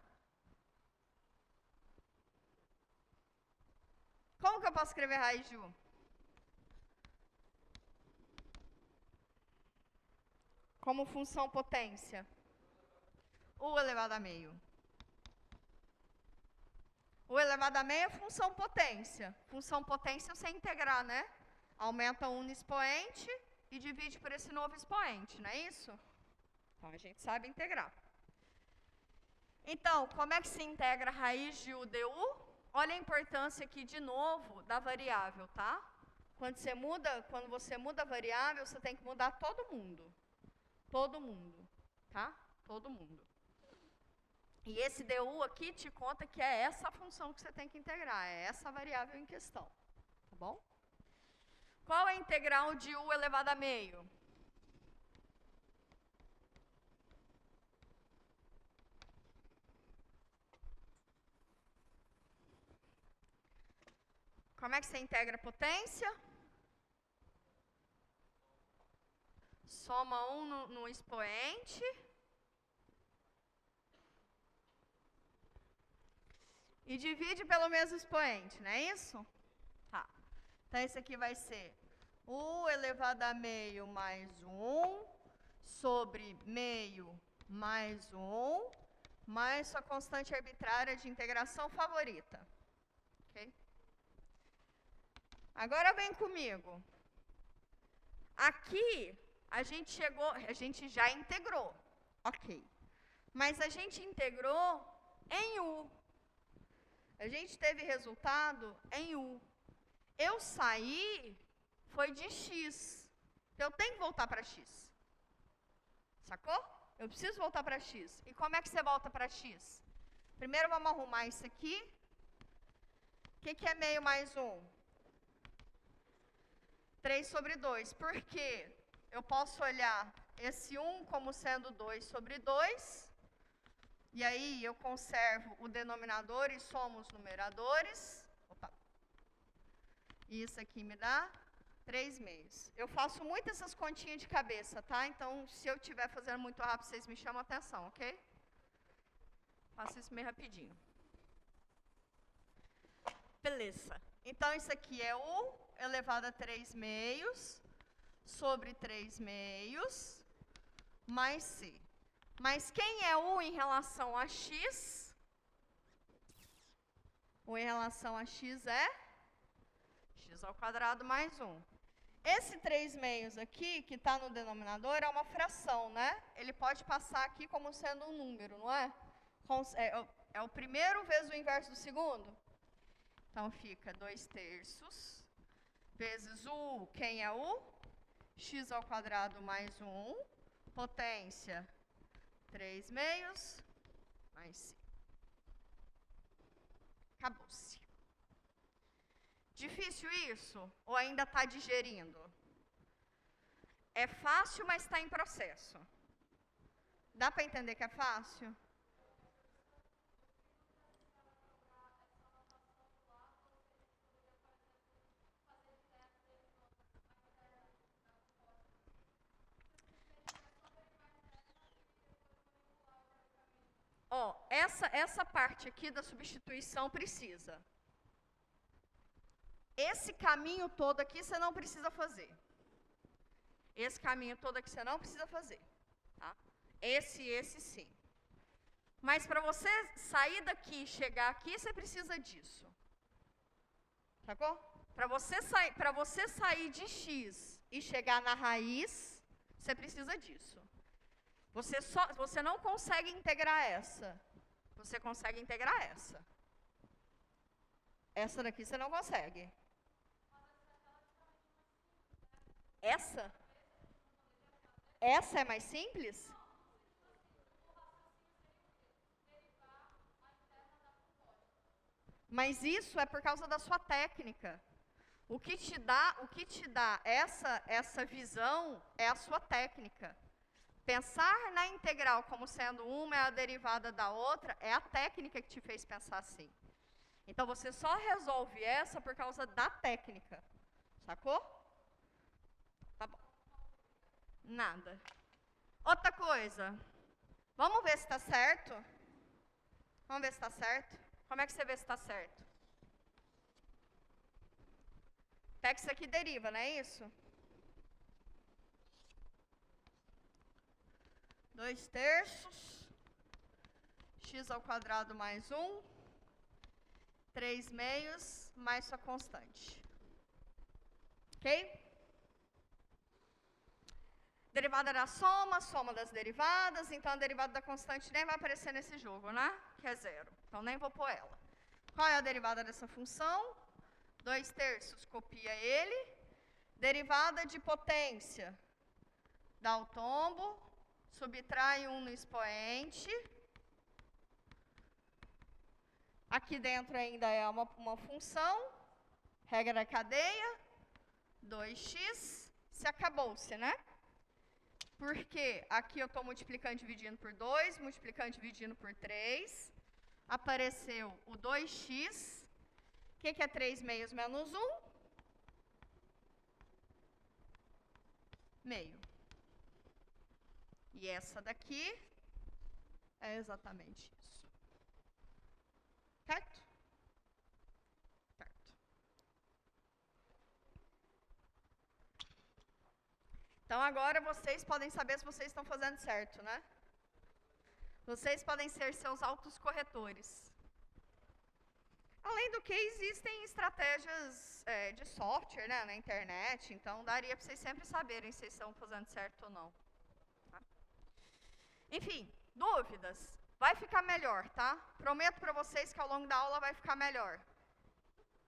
Como que eu posso escrever raiz de u? Como função potência. U elevado a meio. U elevado a meio é função potência. Função potência eu sei integrar, né? Aumenta um no expoente e divide por esse novo expoente, não é isso? Então, a gente sabe integrar. Então, como é que se integra a raiz de u du? Olha a importância aqui, de novo, da variável, tá? Quando você muda a variável, você tem que mudar todo mundo. Todo mundo, tá? Todo mundo. E esse du aqui te conta que é essa função que você tem que integrar, é essa variável em questão, tá bom? Qual é a integral de u elevado a meio? Como é que você integra a potência? Soma 1 no expoente. E divide pelo mesmo expoente, não é isso? Tá. Então, esse aqui vai ser u elevado a meio mais 1 sobre meio mais 1 mais sua constante arbitrária de integração favorita. Ok? Agora vem comigo. Aqui, a gente já integrou. Ok. Mas a gente integrou em u. A gente teve resultado em u. Eu saí, foi de x. Então, eu tenho que voltar para x. Sacou? Eu preciso voltar para x. E como é que você volta para x? Primeiro, vamos arrumar isso aqui. O que é meio mais 1? 3 sobre 2. Por quê? Eu posso olhar esse 1 como sendo 2 sobre 2. E aí, eu conservo o denominador e somo os numeradores. Opa. E isso aqui me dá 3 meios. Eu faço muito essas continhas de cabeça, tá? Então, se eu estiver fazendo muito rápido, vocês me chamam a atenção, ok? Faço isso meio rapidinho. Beleza. Então, isso aqui é u elevado a 3 meios sobre 3 meios mais c. Mas quem é u em relação a x? U em relação a x é x ao quadrado mais 1. Esse 3 meios aqui, que está no denominador, é uma fração, né? Ele pode passar aqui como sendo um número, não é? É o primeiro vezes o inverso do segundo. Então, fica 2/3 vezes u, quem é u? X ao quadrado mais 1, potência 3 meios, mais c. Acabou-se. Difícil isso? Ou ainda está digerindo? É fácil, mas está em processo. Dá para entender que é fácil? Ó, essa parte aqui da substituição precisa. Esse caminho todo aqui você não precisa fazer. Esse caminho todo aqui você não precisa fazer. Tá? Esse sim. Mas para você sair daqui e chegar aqui, você precisa disso. Sacou? Para você sair de x e chegar na raiz, você precisa disso. Você não consegue integrar essa. Você consegue integrar essa. Essa daqui você não consegue. Essa? Essa é mais simples? Mas isso é por causa da sua técnica. O que te dá essa visão é a sua técnica. Pensar na integral como sendo uma é a derivada da outra é a técnica que te fez pensar assim. Então, você só resolve essa por causa da técnica. Sacou? Tá bom. Nada. Outra coisa. Vamos ver se está certo? Vamos ver se está certo? Como é que você vê se está certo? Pega isso aqui e deriva, não é isso? 2/3 x ao quadrado mais 1, 3/2 mais sua constante. Ok? Derivada da soma, soma das derivadas, então a derivada da constante nem vai aparecer nesse jogo, né? Que é 0. Então nem vou pôr ela. Qual é a derivada dessa função? 2/3 copia ele. Derivada de potência. Dá o tombo, subtrai 1 no expoente. Aqui dentro ainda é uma função. Regra da cadeia. 2x. Se acabou-se, né? Porque aqui eu estou multiplicando e dividindo por 2, multiplicando e dividindo por 3. Apareceu o 2x. O que é 3/2 menos 1? Meio. E essa daqui é exatamente isso. Certo? Certo. Então, agora vocês podem saber se vocês estão fazendo certo, né? Vocês podem ser seus autocorretores. Além do que, existem estratégias de software, né, na internet, então daria para vocês sempre saberem se vocês estão fazendo certo ou não. Tá? Enfim, dúvidas? Vai ficar melhor, tá? Prometo para vocês que ao longo da aula vai ficar melhor.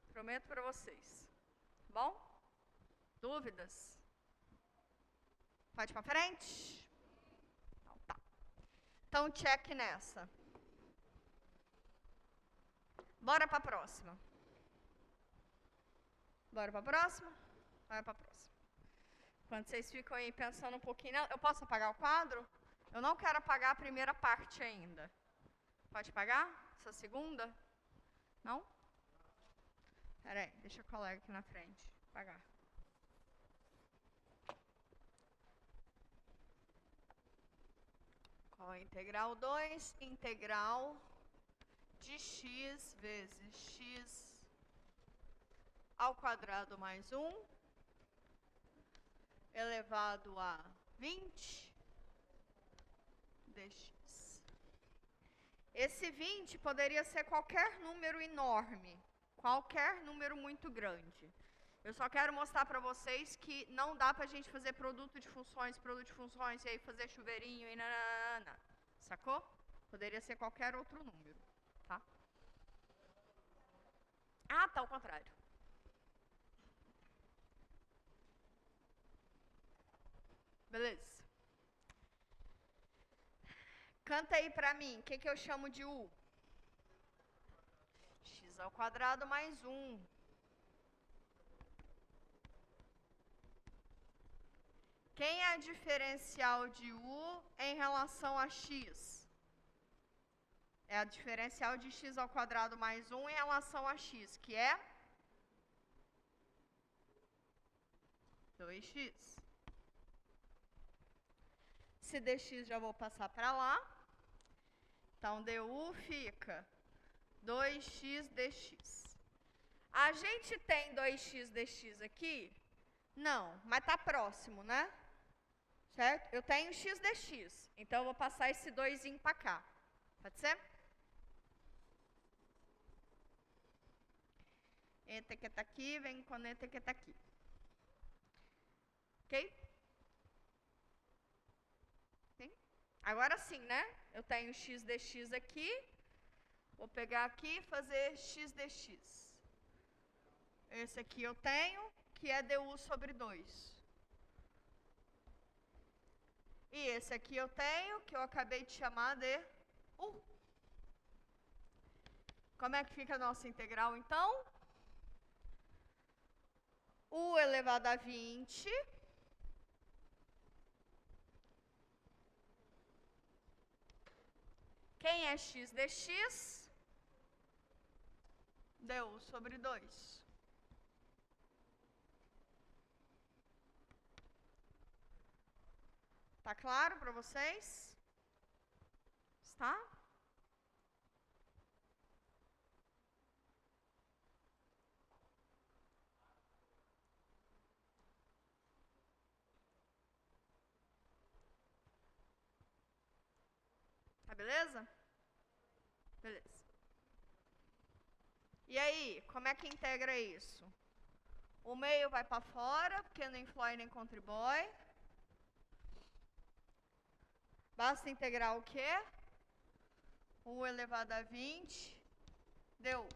Prometo para vocês. Bom? Dúvidas? Pode ir para frente? Então, tá. Então, check nessa. Bora para a próxima. Bora para a próxima? Bora para a próxima. Quando vocês ficam aí pensando um pouquinho... Eu posso apagar o quadro? Eu não quero apagar a primeira parte ainda. Pode apagar? Essa segunda? Não? Pera aí, deixa eu colar aqui na frente. Apagar. Qual é integral 2? Integral de x vezes x ao quadrado mais 1 elevado a 20 dx. Esse 20 poderia ser qualquer número enorme, qualquer número muito grande. Eu só quero mostrar para vocês que não dá para a gente fazer produto de funções, e aí fazer chuveirinho e nananana. Sacou? Poderia ser qualquer outro número, tá? Ah, tá ao contrário. Beleza. Canta aí pra mim, o que eu chamo de u? X ao quadrado mais 1. Quem é a diferencial de u em relação a x? É a diferencial de x ao quadrado mais 1 em relação a x, que é 2x. Se dx já vou passar para lá. Então, du fica 2x dx. A gente tem 2x dx aqui? Não, mas está próximo, né? Certo? Eu tenho x dx. Então, eu vou passar esse 2 para cá. Pode ser? Eta que está aqui, vem com eta que está aqui. Ok? Sim? Agora sim, né? Eu tenho x dx aqui. Vou pegar aqui e fazer x dx. Esse aqui eu tenho, que é du sobre 2. E esse aqui eu tenho, que eu acabei de chamar de u. Como é que fica a nossa integral, então? U elevado a 20 quem é x dx? Du sobre 2. Tá claro para vocês? Está? Tá beleza? Beleza. E aí, como é que integra isso? O meio vai para fora, porque não influi nem contribui. Basta integrar o quê? U elevado a 20 deu.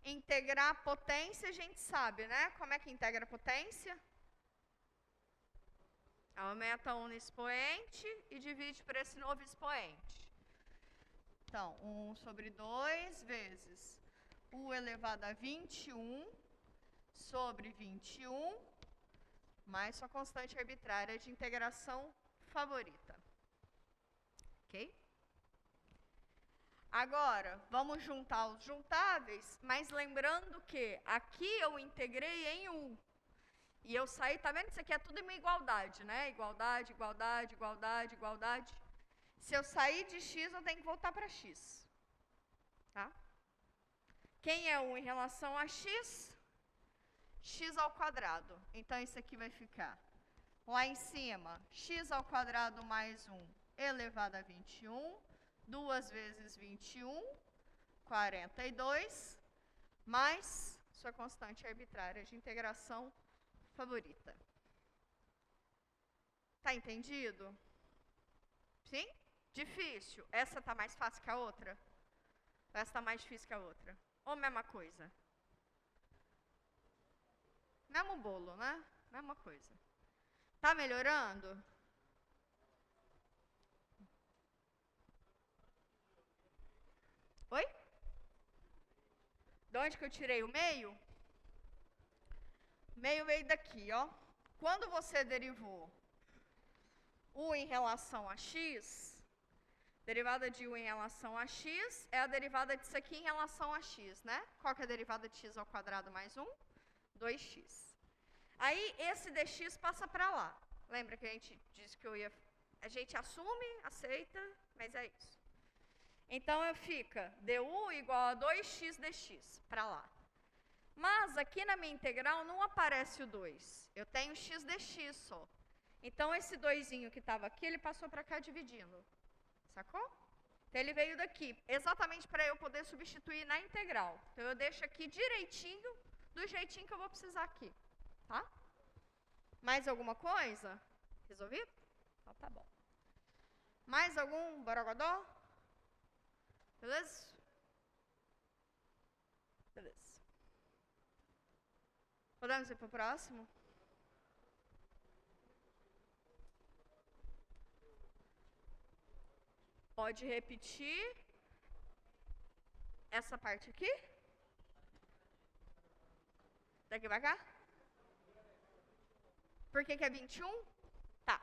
Integrar potência, a gente sabe, né? Como é que integra a potência? Aumenta um no expoente e divide por esse novo expoente. Então, 1 sobre 2 vezes U elevado a 21 sobre 21, mais sua constante arbitrária de integração favorita. Ok? Agora, vamos juntar os juntáveis, mas lembrando que aqui eu integrei em U. E eu saí, tá vendo? Isso aqui é tudo uma igualdade, né? Igualdade, igualdade, igualdade, igualdade. Se eu sair de x, eu tenho que voltar para x. Tá? Quem é 1 em relação a x? X ao quadrado. Então, isso aqui vai ficar lá em cima, x ao quadrado mais 1 elevado a 21, 2 vezes 21, 42, mais sua constante arbitrária de integração favorita. Tá entendido? Sim? Difícil. Essa tá mais fácil que a outra? Ou essa tá mais difícil que a outra? Ou mesma coisa? Mesmo bolo, né? Mesma coisa. Tá melhorando? Oi? De onde que eu tirei o meio? Meio veio daqui, ó. Quando você derivou U em relação a x, derivada de U em relação a x é a derivada disso aqui em relação a x, né? Qual que é a derivada de x ao quadrado mais 1? 2x. Aí, esse dx passa para lá. Lembra que a gente disse que eu ia... A gente assume, aceita, mas é isso. Então, fica du igual a 2x dx, para lá. Mas, aqui na minha integral, não aparece o 2. Eu tenho x dx só. Então, esse 2zinho que estava aqui, ele passou para cá dividindo. Sacou? Então, ele veio daqui, exatamente para eu poder substituir na integral. Então, eu deixo aqui direitinho, do jeitinho que eu vou precisar aqui. Tá? Mais alguma coisa? Resolvido? Então, tá bom. Mais algum borogodó? Beleza? Beleza. Podemos ir para o próximo? Pode repetir essa parte aqui? Daqui pra cá? Por que é 21? Tá.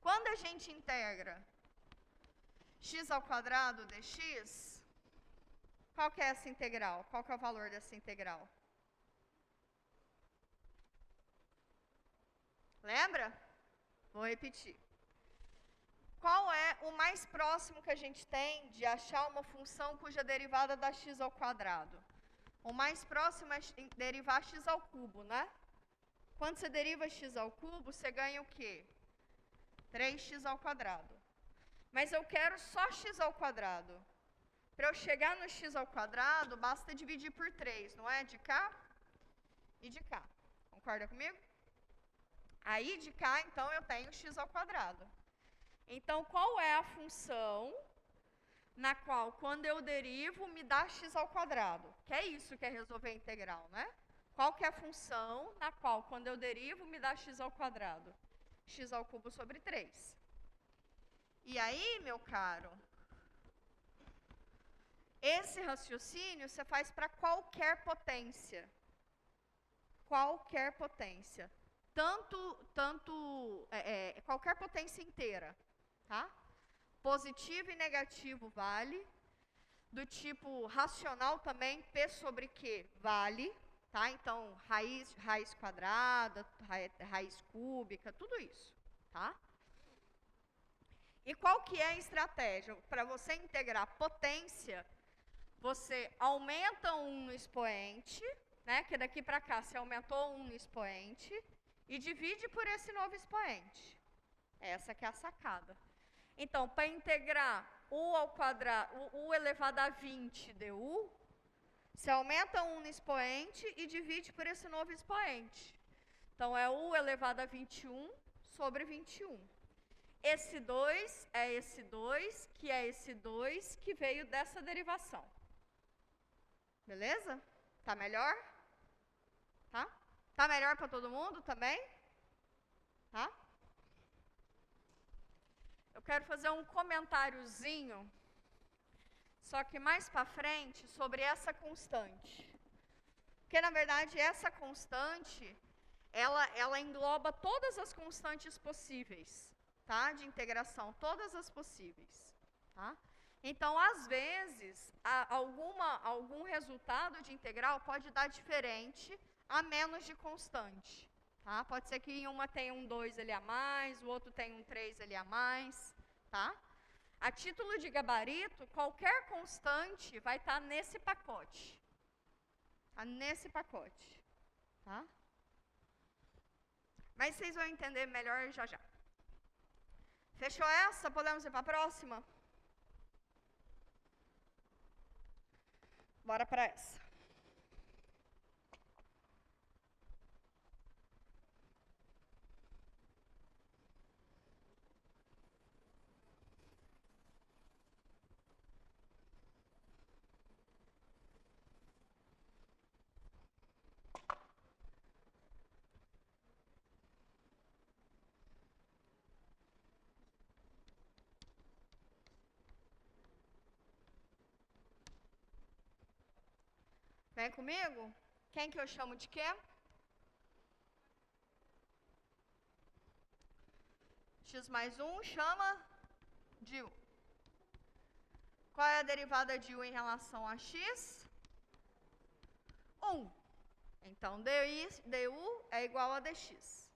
Quando a gente integra x ao quadrado dx, qual que é essa integral? Qual que é o valor dessa integral? Lembra? Vou repetir. Qual é o mais próximo que a gente tem de achar uma função cuja derivada dá x ao quadrado? O mais próximo é derivar x ao cubo, né? Quando você deriva x ao cubo, você ganha o quê? 3x ao quadrado. Mas eu quero só x ao quadrado. Para eu chegar no x ao quadrado, basta dividir por 3, não é? De cá e de cá. Concorda comigo? Aí de cá, então, eu tenho x ao quadrado. Então, qual é a função na qual, quando eu derivo, me dá x ao quadrado? Que é isso que é resolver a integral, né? Qual que é a função na qual, quando eu derivo, me dá x ao quadrado? X ao cubo sobre 3. E aí, meu caro, Esse raciocínio você faz para qualquer potência. Qualquer potência. Qualquer potência inteira. Tá? Positivo e negativo vale. Do tipo racional também, P sobre Q vale. Tá? Então, raiz quadrada, raiz cúbica, tudo isso. Tá? E qual que é a estratégia? Para você integrar potência, você aumenta um no expoente, né? Que daqui para cá você aumentou um no expoente, e divide por esse novo expoente. Essa que é a sacada. Então, para integrar u ao quadrado, u elevado a 20 du, você aumenta um no expoente e divide por esse novo expoente. Então, é u elevado a 21 sobre 21. Esse 2 é esse 2, que é esse 2 que veio dessa derivação. Beleza? Tá melhor? Tá? Tá melhor para todo mundo também? Tá? Eu quero fazer um comentáriozinho, só que mais para frente, sobre essa constante. Porque, na verdade, essa constante, ela engloba todas as constantes possíveis, tá? De integração, todas as possíveis, tá? Então, às vezes, algum resultado de integral pode dar diferente a menos de constante. Tá? Pode ser que em uma tenha um 2 ali a mais, o outro tenha um 3 ali a mais. Tá? A título de gabarito, qualquer constante vai estar nesse pacote. Tá? Nesse pacote. Tá? Mas vocês vão entender melhor já já. Fechou essa? Podemos ir para a próxima? Bora para essa. Vem comigo? Quem que eu chamo de quê? X mais 1 chama de U. Qual é a derivada de U em relação a X? 1. Então, du é igual a dx.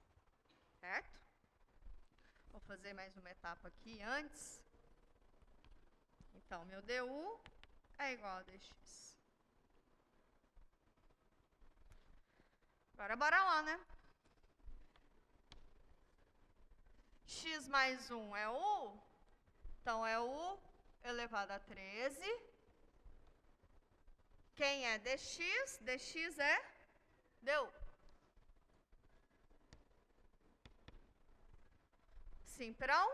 Certo? Vou fazer mais uma etapa aqui antes. Então, meu du é igual a dx. Agora, bora lá, né? X mais 1 é U. Então, é U elevado a 13. Quem é dx? Dx é du. Simprão.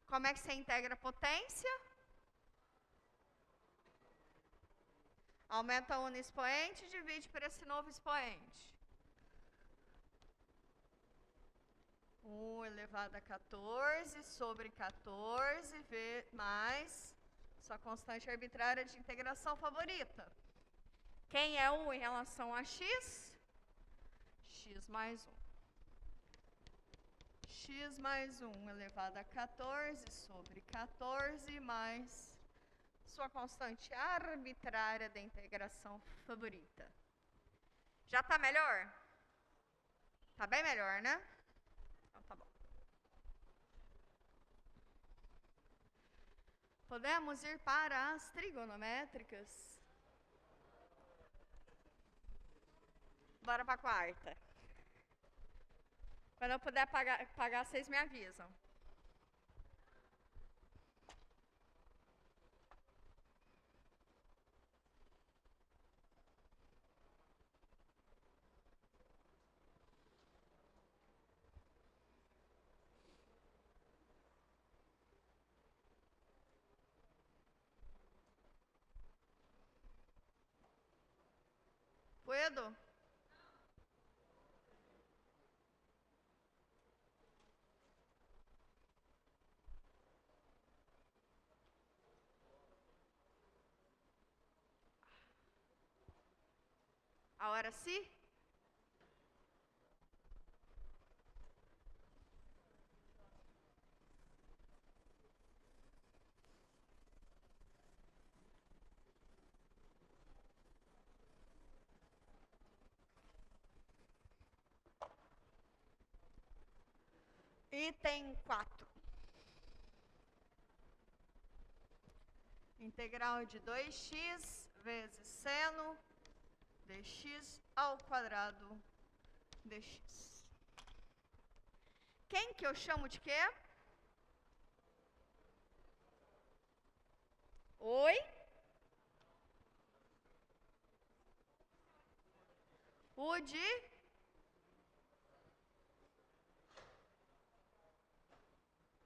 Como é que você integra a potência? Aumenta um no expoente e divide por esse novo expoente. 1 elevado a 14 sobre 14 mais sua constante arbitrária de integração favorita. Quem é 1 em relação a x? X mais 1. X mais 1 elevado a 14 sobre 14 mais sua constante arbitrária da integração favorita. Já está melhor? Está bem melhor, né? Então tá bom. Podemos ir para as trigonométricas? Bora para a quarta. Quando eu puder pagar, vocês me avisam. Puedo? Agora sim? Item 4. Integral de 2x vezes seno dx ao quadrado dx. Quem que eu chamo de quê? Oi? O de...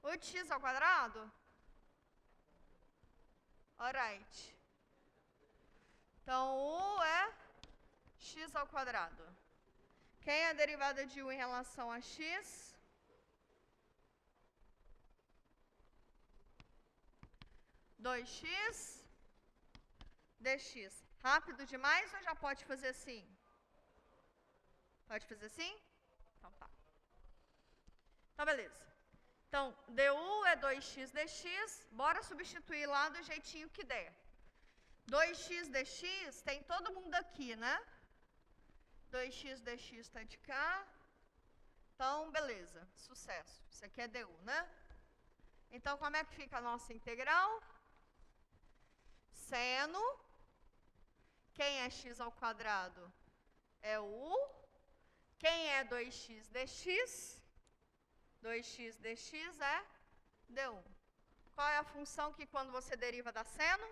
O de x ao quadrado? Alright. Então, U é x ao quadrado. Quem é a derivada de U em relação a x? Dois x dx. Rápido demais ou já pode fazer assim? Pode fazer assim? Então tá. Então, beleza. Então, du é 2x dx. Bora substituir lá do jeitinho que der. 2x dx tem todo mundo aqui, né? 2x dx está de cá. Então, beleza. Sucesso. Isso aqui é du, né? Então, como é que fica a nossa integral? Seno. Quem é x ao quadrado? É o U. Quem é 2x dx? 2x dx é du. Qual é a função que quando você deriva dá seno?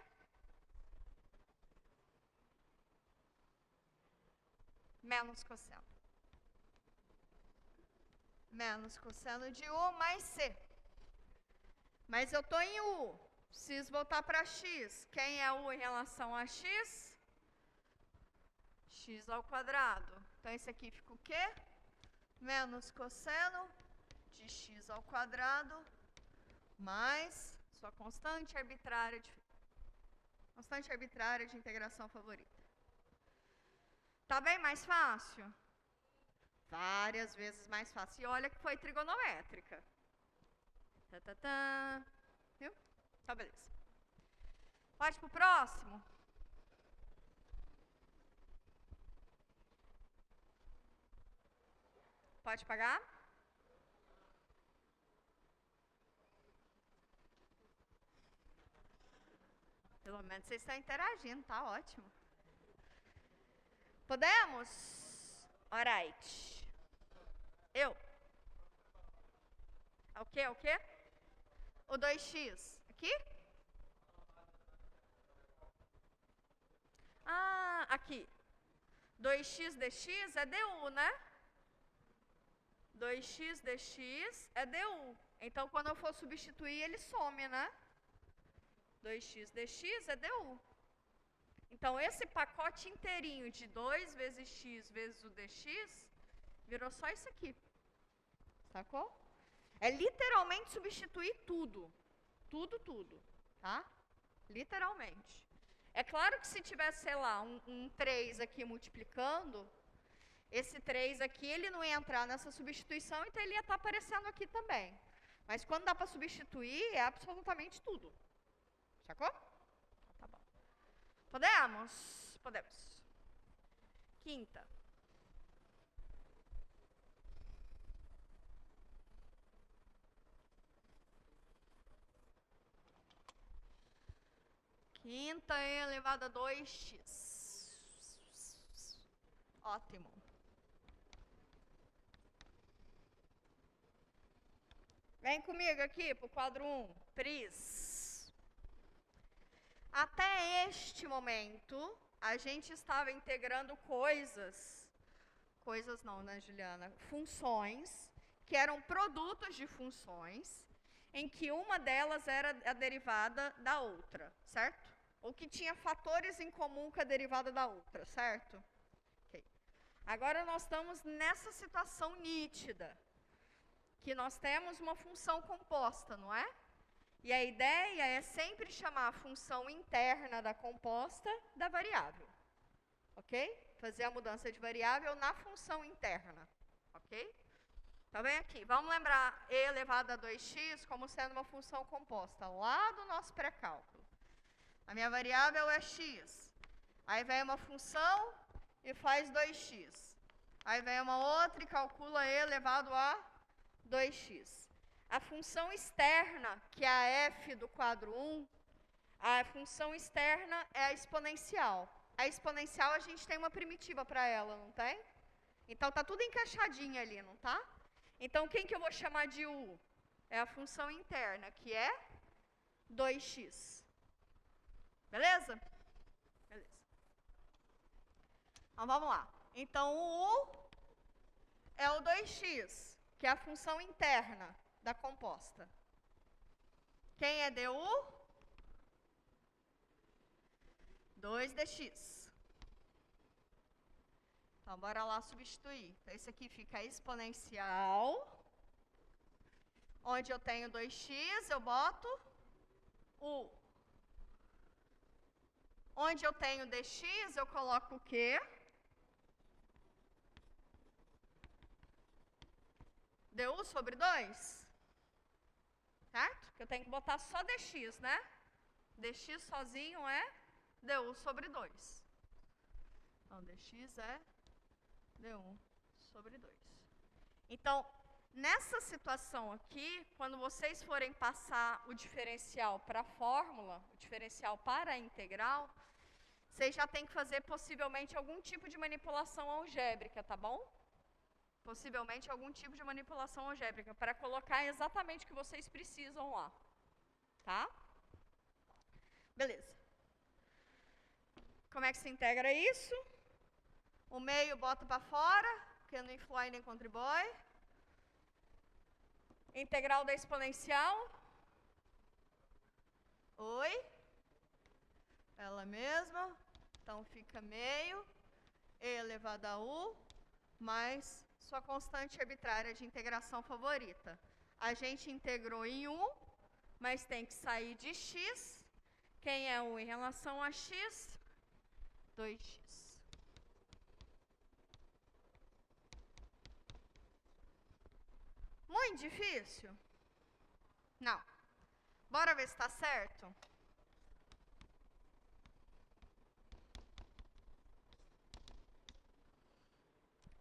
Menos cosseno. Menos cosseno de U mais C. Mas eu estou em U. Preciso voltar para x. Quem é U em relação a x? X ao quadrado. Então, esse aqui fica o quê? Menos cosseno de x ao quadrado mais sua constante arbitrária de integração favorita. Tá bem mais fácil? Várias vezes mais fácil. E olha que foi trigonométrica. Viu? Tá, beleza. Pode pro próximo? Pode pagar? Pelo menos vocês estão interagindo, tá ótimo. Podemos? Alright. Eu. O quê? O quê? O 2x. Aqui? Ah, aqui. 2x dx é du, né? 2x dx é du. Então, quando eu for substituir, ele some, né? 2x dx é du. Então, esse pacote inteirinho de 2 vezes x vezes o dx virou só isso aqui. Sacou? É literalmente substituir tudo. Tudo, tudo. Tá? Literalmente. É claro que se tivesse, sei lá, um 3 aqui multiplicando, esse 3 aqui, ele não ia entrar nessa substituição, então ele ia estar aparecendo aqui também. Mas quando dá para substituir, é absolutamente tudo. Sacou? Tá bom. Podemos? Podemos. Quinta. Quinta elevado a 2x. Ótimo. Vem comigo aqui para o quadro 1. Pris. Até este momento, a gente estava integrando coisas não, né, Juliana? Funções, que eram produtos de funções, em que uma delas era a derivada da outra, certo? Ou que tinha fatores em comum com a derivada da outra, certo? Okay. Agora nós estamos nessa situação nítida, que nós temos uma função composta, não é? E a ideia é sempre chamar a função interna da composta da variável. ok? Fazer a mudança de variável na função interna, ok? Então, vem aqui, vamos lembrar e elevado a 2x como sendo uma função composta lá do nosso pré-cálculo. A minha variável é x. Aí vem uma função e faz 2x. Aí vem uma outra e calcula e elevado a 2x. A função externa, que é a f do quadro 1, a função externa é a exponencial. A exponencial a gente tem uma primitiva para ela, não tem? Então tá tudo encaixadinho ali, não tá? Então quem que eu vou chamar de u? É a função interna, que é 2x. Beleza? Beleza. Então vamos lá. Então o u é o 2x, que é a função interna da composta. Quem é du? 2dx. Então, bora lá substituir. Então, esse aqui fica exponencial. Onde eu tenho 2x, eu boto u. Onde eu tenho dx, eu coloco o quê? Du sobre 2. Certo? Que eu tenho que botar só dx, né? Dx sozinho é du sobre 2. Então, dx é du sobre 2. Então, nessa situação aqui, quando vocês forem passar o diferencial para a fórmula, o diferencial para a integral, vocês já têm que fazer possivelmente algum tipo de manipulação algébrica, tá bom? Possivelmente algum tipo de manipulação algébrica, para colocar exatamente o que vocês precisam lá. Tá? Beleza. Como é que se integra isso? O meio bota para fora, porque não influi nem contribui. Integral da exponencial. Oi? Ela mesma. Então fica meio e elevado a u mais sua constante arbitrária de integração favorita. A gente integrou em 1, mas tem que sair de x. Quem é 1 em relação a x? 2x. Muito difícil? Não. Bora ver se está certo?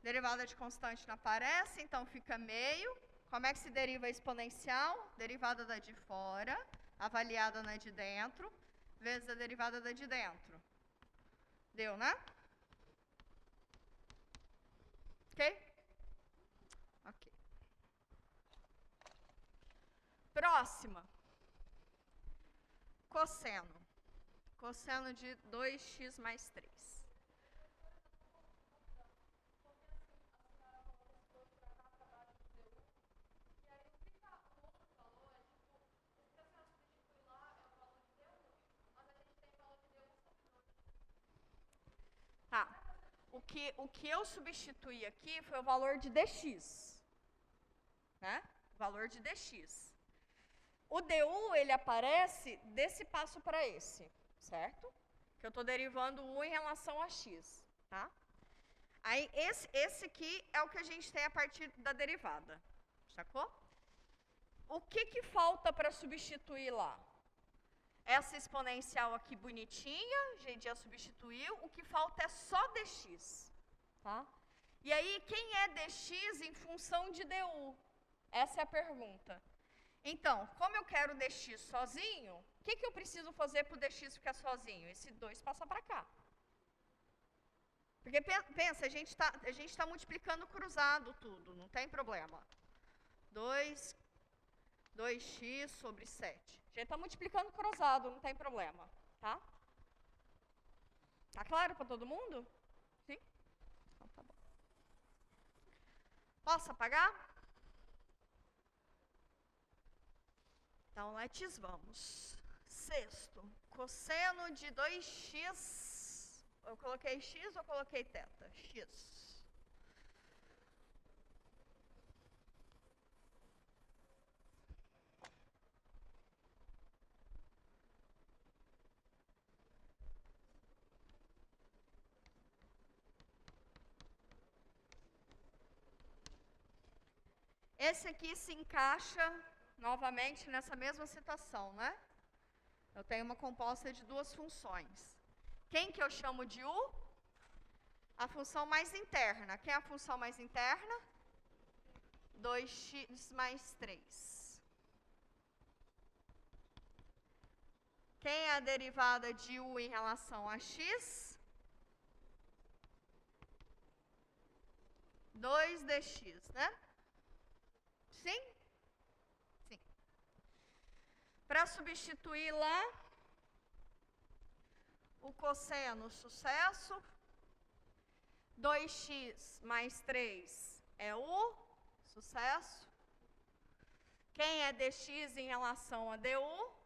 Derivada de constante não aparece, então fica meio. Como é que se deriva a exponencial? Derivada da de fora, avaliada na de dentro, vezes a derivada da de dentro. Deu, né? Ok? Ok. Próxima. Cosseno. Cosseno de 2x mais 3. Tá. O que eu substituí aqui foi o valor de dx. Né? O valor de dx. O du, ele aparece desse passo para esse, certo? Que eu estou derivando u em relação a x, tá? Aí, esse aqui é o que a gente tem a partir da derivada, sacou? O que falta para substituir lá? Essa exponencial aqui bonitinha, a gente já substituiu, o que falta é só dx, tá? E aí, quem é dx em função de du? Essa é a pergunta. Então, como eu quero dx sozinho, o que eu preciso fazer para o dx ficar sozinho? Esse 2 passa para cá. Porque pensa, a gente tá multiplicando cruzado tudo, não tem problema. 2x sobre 7. A gente está multiplicando cruzado, não tem problema, tá? Tá claro para todo mundo? Sim? Então tá bom. Posso apagar? Então, let's vamos. Sexto, cosseno de 2x. Eu coloquei x ou coloquei θ? X. Esse aqui se encaixa novamente nessa mesma situação, né? Eu tenho uma composta de duas funções. Quem que eu chamo de U? A função mais interna. Quem é a função mais interna? 2x mais 3. Quem é a derivada de U em relação a x? 2dx, né? Sim? Sim. Para substituir lá, o cosseno, sucesso. 2x mais 3 é o sucesso. Quem é dx em relação a du?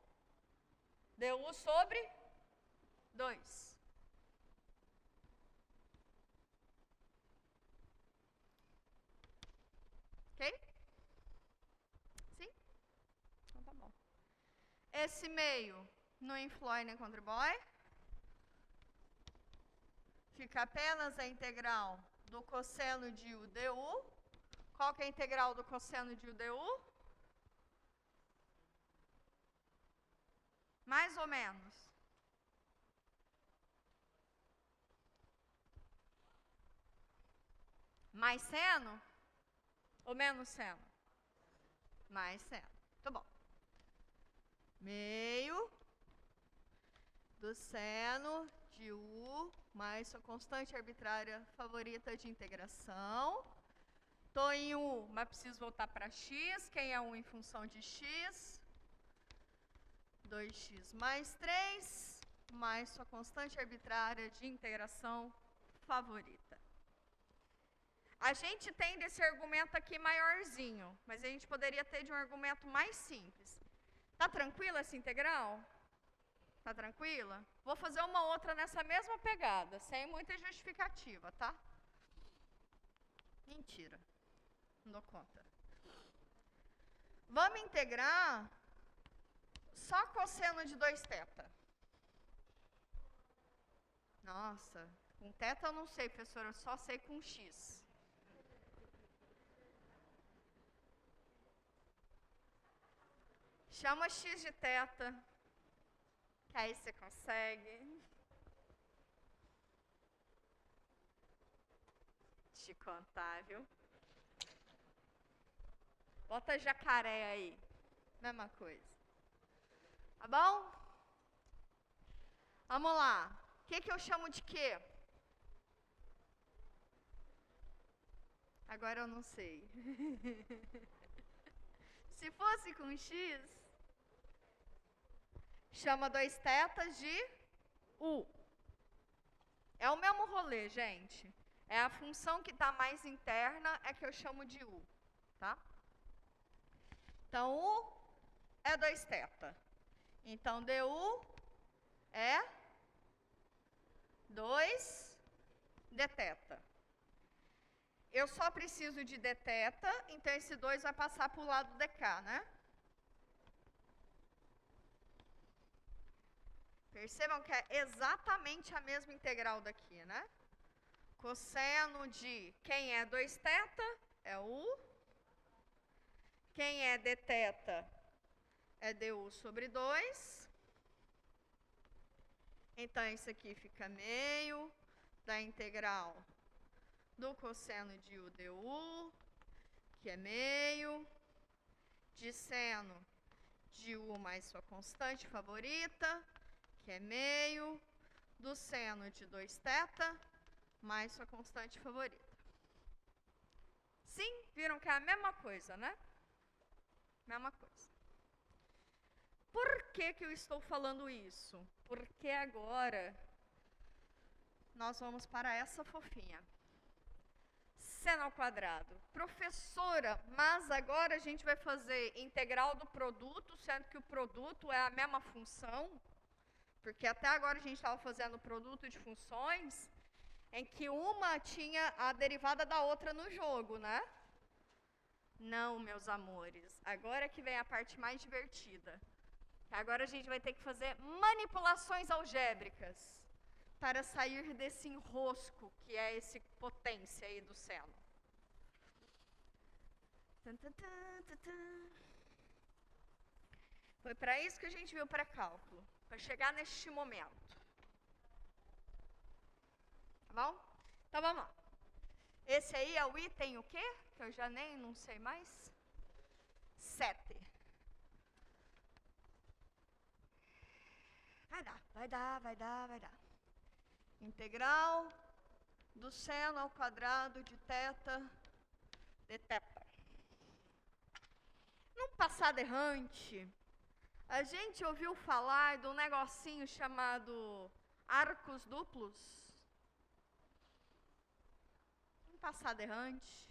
du sobre 2. Ok? Sim? Então tá bom. Esse meio não influi nem contribui. Fica apenas a integral do cosseno de U du. Qual que é a integral do cosseno de U du? Mais ou menos. Mais seno? Ou menos seno? Mais seno. Tá bom. Meio do seno de U mais sua constante arbitrária favorita de integração. Estou em U, mas preciso voltar para x. Quem é 1 em função de x? 2x mais 3, mais sua constante arbitrária de integração favorita. A gente tem desse argumento aqui maiorzinho, mas a gente poderia ter de um argumento mais simples. Tá tranquila essa integral? Tá tranquila? Vou fazer uma outra nessa mesma pegada, sem muita justificativa, tá? Mentira. Não dou conta. Vamos integrar só cosseno de 2θ. Nossa, com θ eu não sei, professora, eu só sei com x. Chama x de θ, que aí você consegue. Te contar, viu? Bota jacaré aí. Mesma coisa. Tá bom? Vamos lá. O que eu chamo de quê? Agora eu não sei. Se fosse com x, chama 2θ de U. É o mesmo rolê, gente. É a função que está mais interna, é que eu chamo de U. Tá? Então, U é 2θ. Então, du é 2dθ. Eu só preciso de dθ, então esse 2 vai passar para o lado de cá, né? Percebam que é exatamente a mesma integral daqui, né? Cosseno de quem é 2θ é U. Quem é dθ é du sobre 2. Então, isso aqui fica meio da integral do cosseno de U du, que é meio, de seno de U mais sua constante favorita, que é meio, do seno de 2θ mais sua constante favorita. Sim, viram que é a mesma coisa, né? Mesma coisa. Por que eu estou falando isso? Porque agora nós vamos para essa fofinha. Seno ao quadrado. Professora, mas agora a gente vai fazer integral do produto, sendo que o produto é a mesma função? Porque até agora a gente estava fazendo produto de funções, em que uma tinha a derivada da outra no jogo, né? Não, meus amores. Agora que vem a parte mais divertida. Agora a gente vai ter que fazer manipulações algébricas para sair desse enrosco que é esse potência aí do seno. Tum, tum, tum, tum, tum. Foi para isso que a gente viu o pré-cálculo, para chegar neste momento. Tá bom? Então vamos lá. Esse aí é o item o quê? Que eu já nem não sei mais. 7. Vai dar, vai dar, vai dar, vai dar. Integral do seno ao quadrado de θ de θ. Num passado errante, a gente ouviu falar de um negocinho chamado arcos duplos. Um passado errante.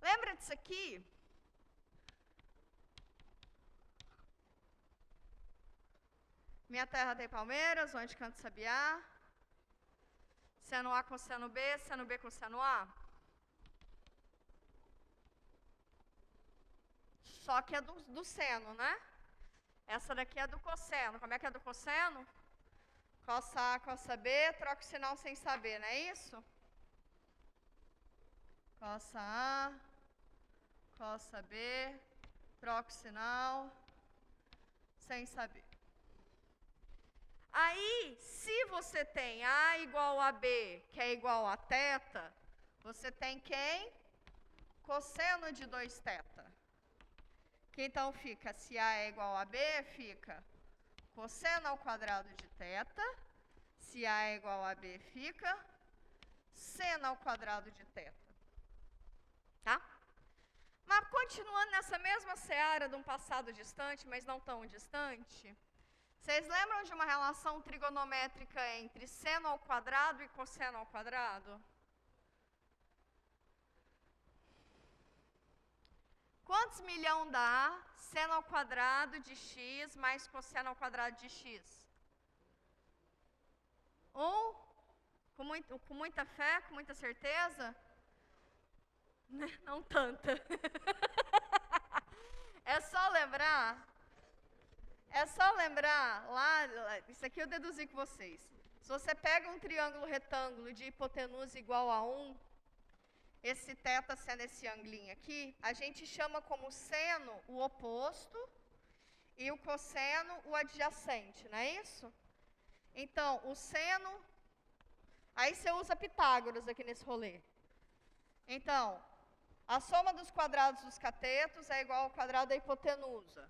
Lembra disso aqui? Minha terra tem palmeiras, onde canta sabiá. Seno A com seno B, seno B com seno A. Só que é do seno, né? Essa daqui é do cosseno. Como é que é do cosseno? Cossa A, cossa B, troca o sinal sem saber, não é isso? Cossa A, cossa B, troca o sinal sem saber. Aí, se você tem A igual a B, que é igual a θ, você tem quem? Cosseno de 2θ. Que então fica, se A é igual a B, fica cosseno ao quadrado de θ. Se A é igual a B, fica seno ao quadrado de θ. Tá? Mas continuando nessa mesma seara de um passado distante, mas não tão distante, vocês lembram de uma relação trigonométrica entre seno ao quadrado e cosseno ao quadrado? Quantos milhão dá seno ao quadrado de x mais cosseno ao quadrado de x? 1? Com muita fé, com muita certeza? Não tanta. É só lembrar lá, isso aqui eu deduzi com vocês. Se você pega um triângulo retângulo de hipotenusa igual a 1, esse θ sendo esse ângulinho aqui, a gente chama como seno o oposto e o cosseno o adjacente, não é isso? Então, o seno, aí você usa Pitágoras aqui nesse rolê. Então, a soma dos quadrados dos catetos é igual ao quadrado da hipotenusa.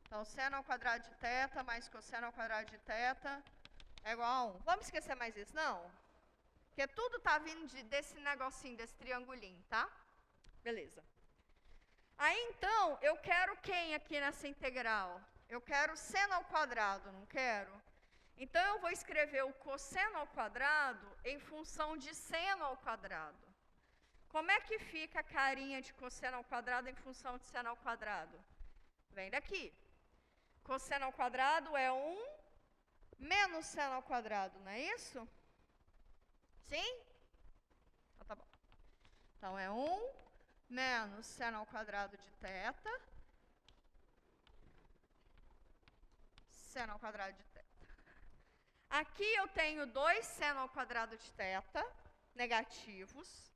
Então, seno ao quadrado de θ mais cosseno ao quadrado de θ é igual a 1. Vamos esquecer mais isso, não? Porque tudo está vindo desse negocinho, desse triangulinho, tá? Beleza. Aí, então, eu quero quem aqui nessa integral? Eu quero seno ao quadrado, não quero? Então, eu vou escrever o cosseno ao quadrado em função de seno ao quadrado. Como é que fica a carinha de cosseno ao quadrado em função de seno ao quadrado? Vem daqui. Cosseno ao quadrado é 1 menos seno ao quadrado, não é isso? Sim? Então, tá bom. Então, é 1 menos seno ao quadrado de θ, seno ao quadrado de θ. Aqui eu tenho 2 seno ao quadrado de θ, negativos.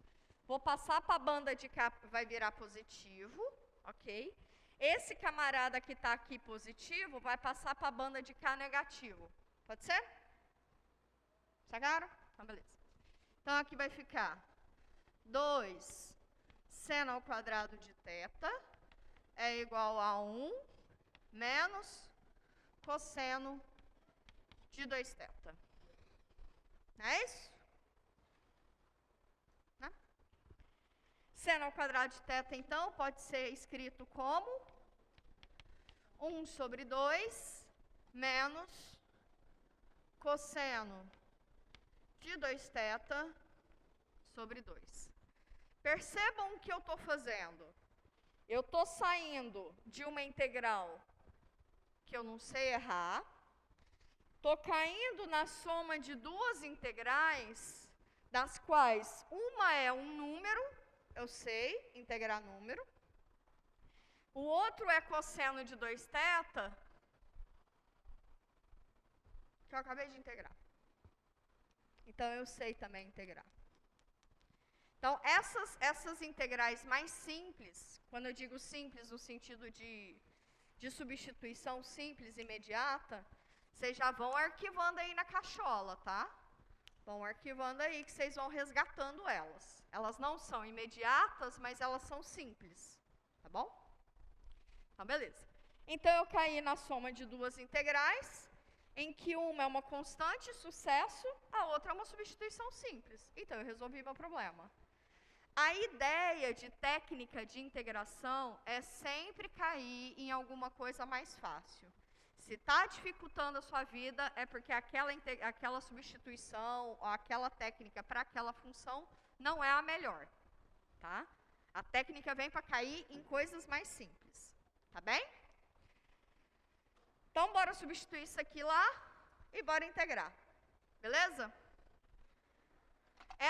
Vou passar para a banda de cá, vai virar positivo, ok? Esse camarada que está aqui positivo vai passar para a banda de cá negativo. Pode ser? Sagaram? Então, beleza. Então, aqui vai ficar 2 seno ao quadrado de θ é igual a 1 menos cosseno de 2θ. Não é isso? Né? Seno ao quadrado de θ, então, pode ser escrito como 1 sobre 2 menos cosseno de 2θ sobre 2. Percebam o que eu estou fazendo. Eu estou saindo de uma integral que eu não sei errar, estou caindo na soma de duas integrais, das quais uma é um número, eu sei integrar número, o outro é cosseno de 2θ, que eu acabei de integrar. Então, eu sei também integrar. Então, essas integrais mais simples, quando eu digo simples no sentido de substituição simples, imediata, vocês já vão arquivando aí na cachola, tá? Vão arquivando aí que vocês vão resgatando elas. Elas não são imediatas, mas elas são simples, tá bom? Então, beleza. Então, eu caí na soma de duas integrais, em que uma é uma constante, sucesso, a outra é uma substituição simples. Então, eu resolvi meu problema. A ideia de técnica de integração é sempre cair em alguma coisa mais fácil. Se está dificultando a sua vida, é porque aquela substituição, ou aquela técnica para aquela função não é a melhor, tá? A técnica vem para cair em coisas mais simples, tá bem? Então, bora substituir isso aqui lá e bora integrar, beleza?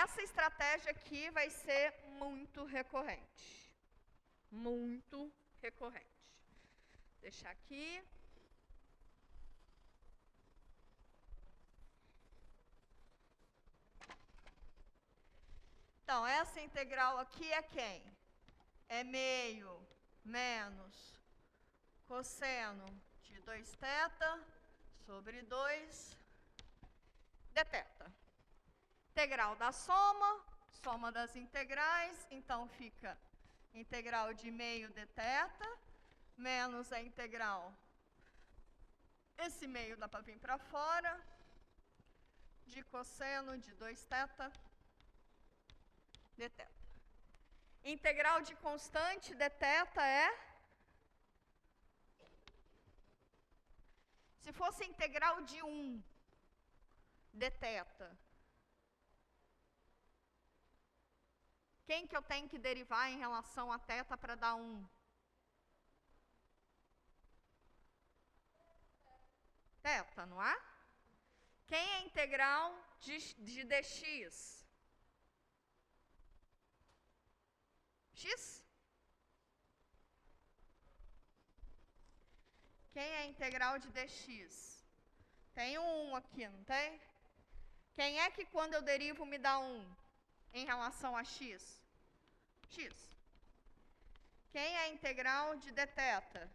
Essa estratégia aqui vai ser muito recorrente. Muito recorrente. Vou deixar aqui. Então, essa integral aqui é quem? É meio menos cosseno de 2θ sobre 2 dθ. Integral da soma, soma das integrais, então fica integral de meio dθ, menos a integral, esse meio dá para vir para fora, de cosseno de 2θ dθ. Integral de constante dθ é... Se fosse integral de 1 dθ, quem que eu tenho que derivar em relação a θ para dar 1? Θ, não é? Quem é integral de dx? X? Quem é integral de dx? Tem um 1 aqui, não tem? Quem é que quando eu derivo me dá 1 em relação a x? X. Quem é integral de dθ?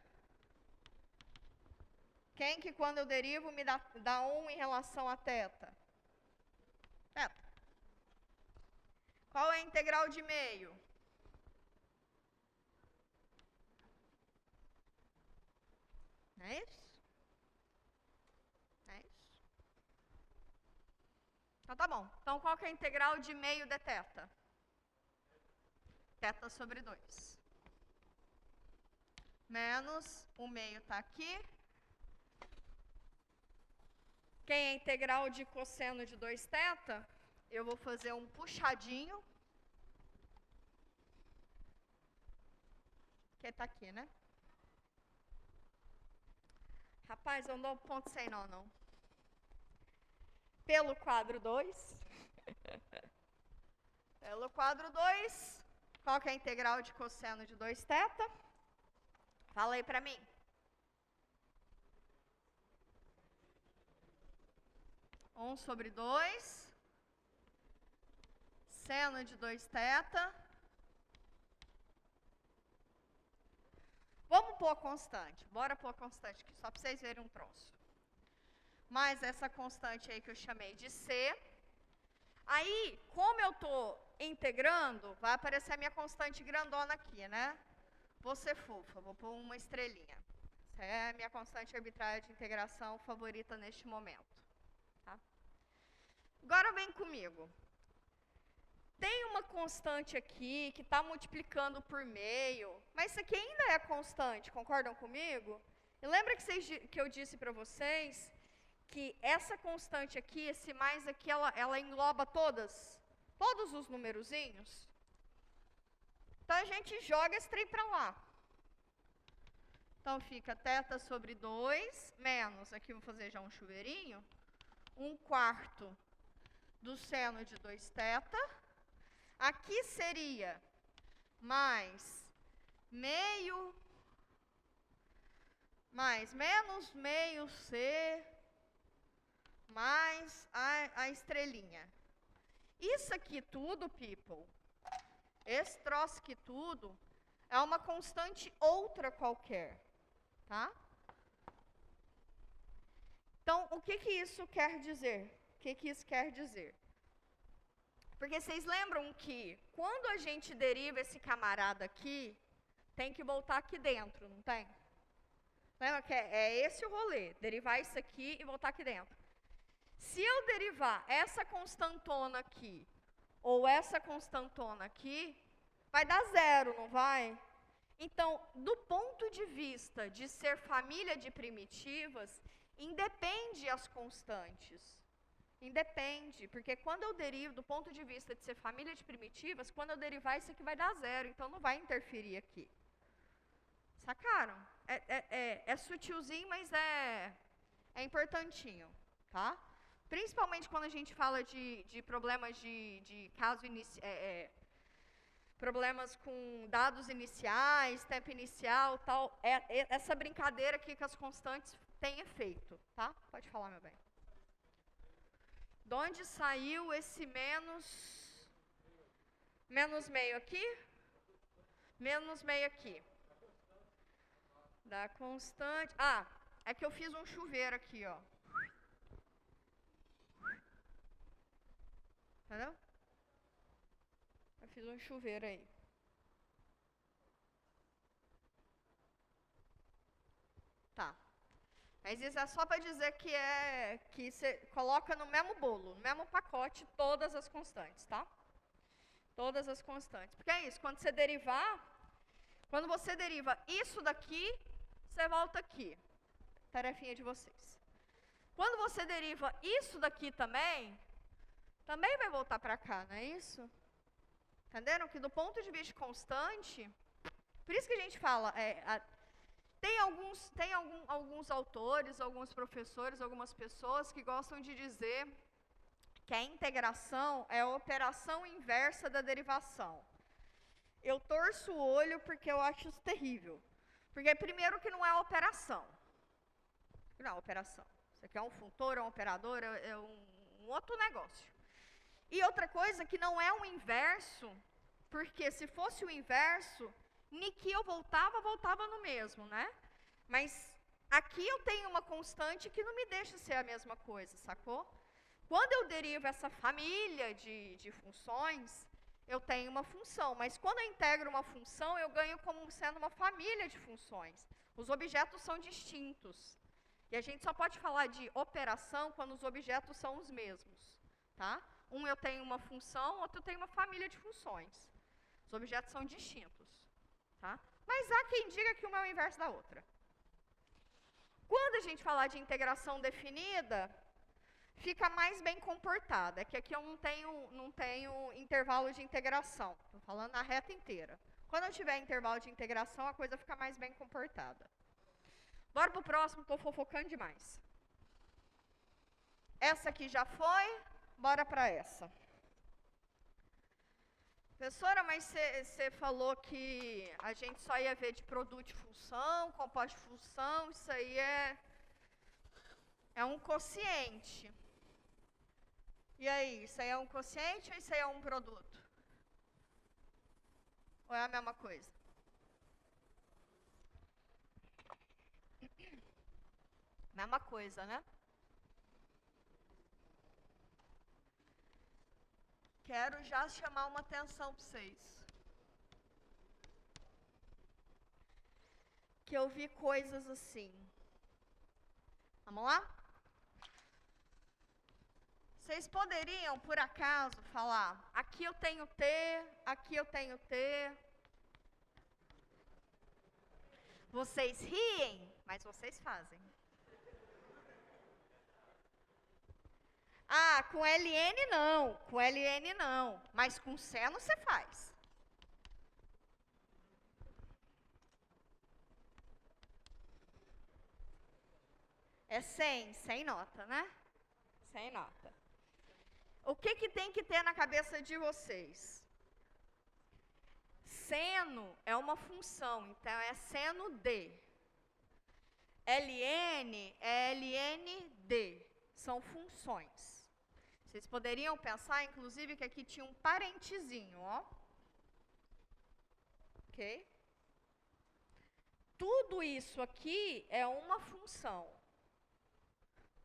Quem que quando eu derivo me dá 1 em relação a θ? Θ. Qual é a integral de meio? Não é isso? É isso? Então tá bom. Então qual que é a integral de meio dθ? Θ sobre 2. Menos o meio está aqui. Quem é integral de cosseno de 2θ? Eu vou fazer um puxadinho. Que está aqui, né? Rapaz, eu não dou ponto sem nó, não. Pelo quadro 2. Pelo quadro 2. Qual que é a integral de cosseno de 2θ? Fala aí para mim. 1 sobre 2. Seno de 2θ. Vamos pôr a constante. Bora pôr a constante aqui, só para vocês verem um troço. Mais essa constante aí que eu chamei de C. Aí, como eu estou integrando, vai aparecer a minha constante grandona aqui, né? Vou ser fofa, vou pôr uma estrelinha. Essa é a minha constante arbitrária de integração favorita neste momento. Tá? Agora vem comigo. Tem uma constante aqui que está multiplicando por meio, mas isso aqui ainda é constante, concordam comigo? E lembra que eu disse para vocês que essa constante aqui, esse mais aqui, ela engloba todos os numerozinhos? Então, a gente joga esse trem para lá. Então, fica θ sobre 2, menos, aqui eu vou fazer já um chuveirinho, 1/4 do seno de 2θ. Aqui seria mais meio, mais menos meio C, mais a estrelinha. Isso aqui tudo, people, Esse troço aqui tudo é uma constante outra qualquer, tá? Então, o que isso quer dizer? O que isso quer dizer? Porque vocês lembram que quando a gente deriva esse camarada aqui, tem que voltar aqui dentro, não tem? Lembra que é esse o rolê, derivar isso aqui e voltar aqui dentro. Se eu derivar essa constantona aqui, ou essa constantona aqui, vai dar zero, não vai? Então, do ponto de vista de ser família de primitivas, independe as constantes. Independe, porque quando eu derivo, do ponto de vista de ser família de primitivas, quando eu derivar isso aqui vai dar zero, então não vai interferir aqui. Sacaram? É sutilzinho, mas é importantinho, tá? Principalmente quando a gente fala de problemas de caso inicial, problemas com dados iniciais, tempo inicial, tal. Essa brincadeira aqui com as constantes tem efeito, tá? Pode falar, meu bem. De onde saiu esse menos meio aqui? Menos meio aqui. Da constante. Ah, é que eu fiz um chuveiro aqui, ó. Entendeu? Eu fiz um chuveiro aí. Tá. Mas isso é só para dizer que você coloca no mesmo bolo, no mesmo pacote, todas as constantes, tá? Todas as constantes. Porque é isso, quando você deriva isso daqui, você volta aqui. Tarefinha de vocês. Quando você deriva isso daqui também vai voltar para cá, não é isso? Entenderam? Que do ponto de vista constante, por isso que a gente fala, tem alguns autores, alguns professores, algumas pessoas que gostam de dizer que a integração é a operação inversa da derivação. Eu torço o olho porque eu acho isso terrível. Porque primeiro que não é operação. Não é operação. Isso aqui é um funtor, é um operador, é um outro negócio. E outra coisa que não é um inverso, porque se fosse o inverso, nem que eu voltava no mesmo, né? Mas aqui eu tenho uma constante que não me deixa ser a mesma coisa, sacou? Quando eu derivo essa família de funções, eu tenho uma função, mas quando eu integro uma função, eu ganho como sendo uma família de funções. Os objetos são distintos. E a gente só pode falar de operação quando os objetos são os mesmos, tá? Um eu tenho uma função, outro eu tenho uma família de funções. Os objetos são distintos, tá? Mas há quem diga que uma é o inverso da outra. Quando a gente falar de integração definida, fica mais bem comportada. É que aqui eu não tenho intervalo de integração. Estou falando na reta inteira. Quando eu tiver intervalo de integração, a coisa fica mais bem comportada. Bora pro próximo, estou fofocando demais. Essa aqui já foi, bora para essa. Professora, mas você falou que a gente só ia ver de produto de função, composto de função, isso aí é um quociente. E aí, isso aí é um quociente ou isso aí é um produto? Ou é a mesma coisa? Mesma coisa, né? Quero já chamar uma atenção para vocês. Que eu vi coisas assim. Vamos lá? Vocês poderiam, por acaso, falar, aqui eu tenho T, aqui eu tenho T. Vocês riem, mas vocês fazem. Ah, com LN não, com LN não, mas com seno você faz. É sem nota, né? Sem nota. O que tem que ter na cabeça de vocês? Seno é uma função, então é seno D. LN é LND, são funções. Vocês poderiam pensar, inclusive, que aqui tinha um parentezinho, ó. ok? Tudo isso aqui é uma função.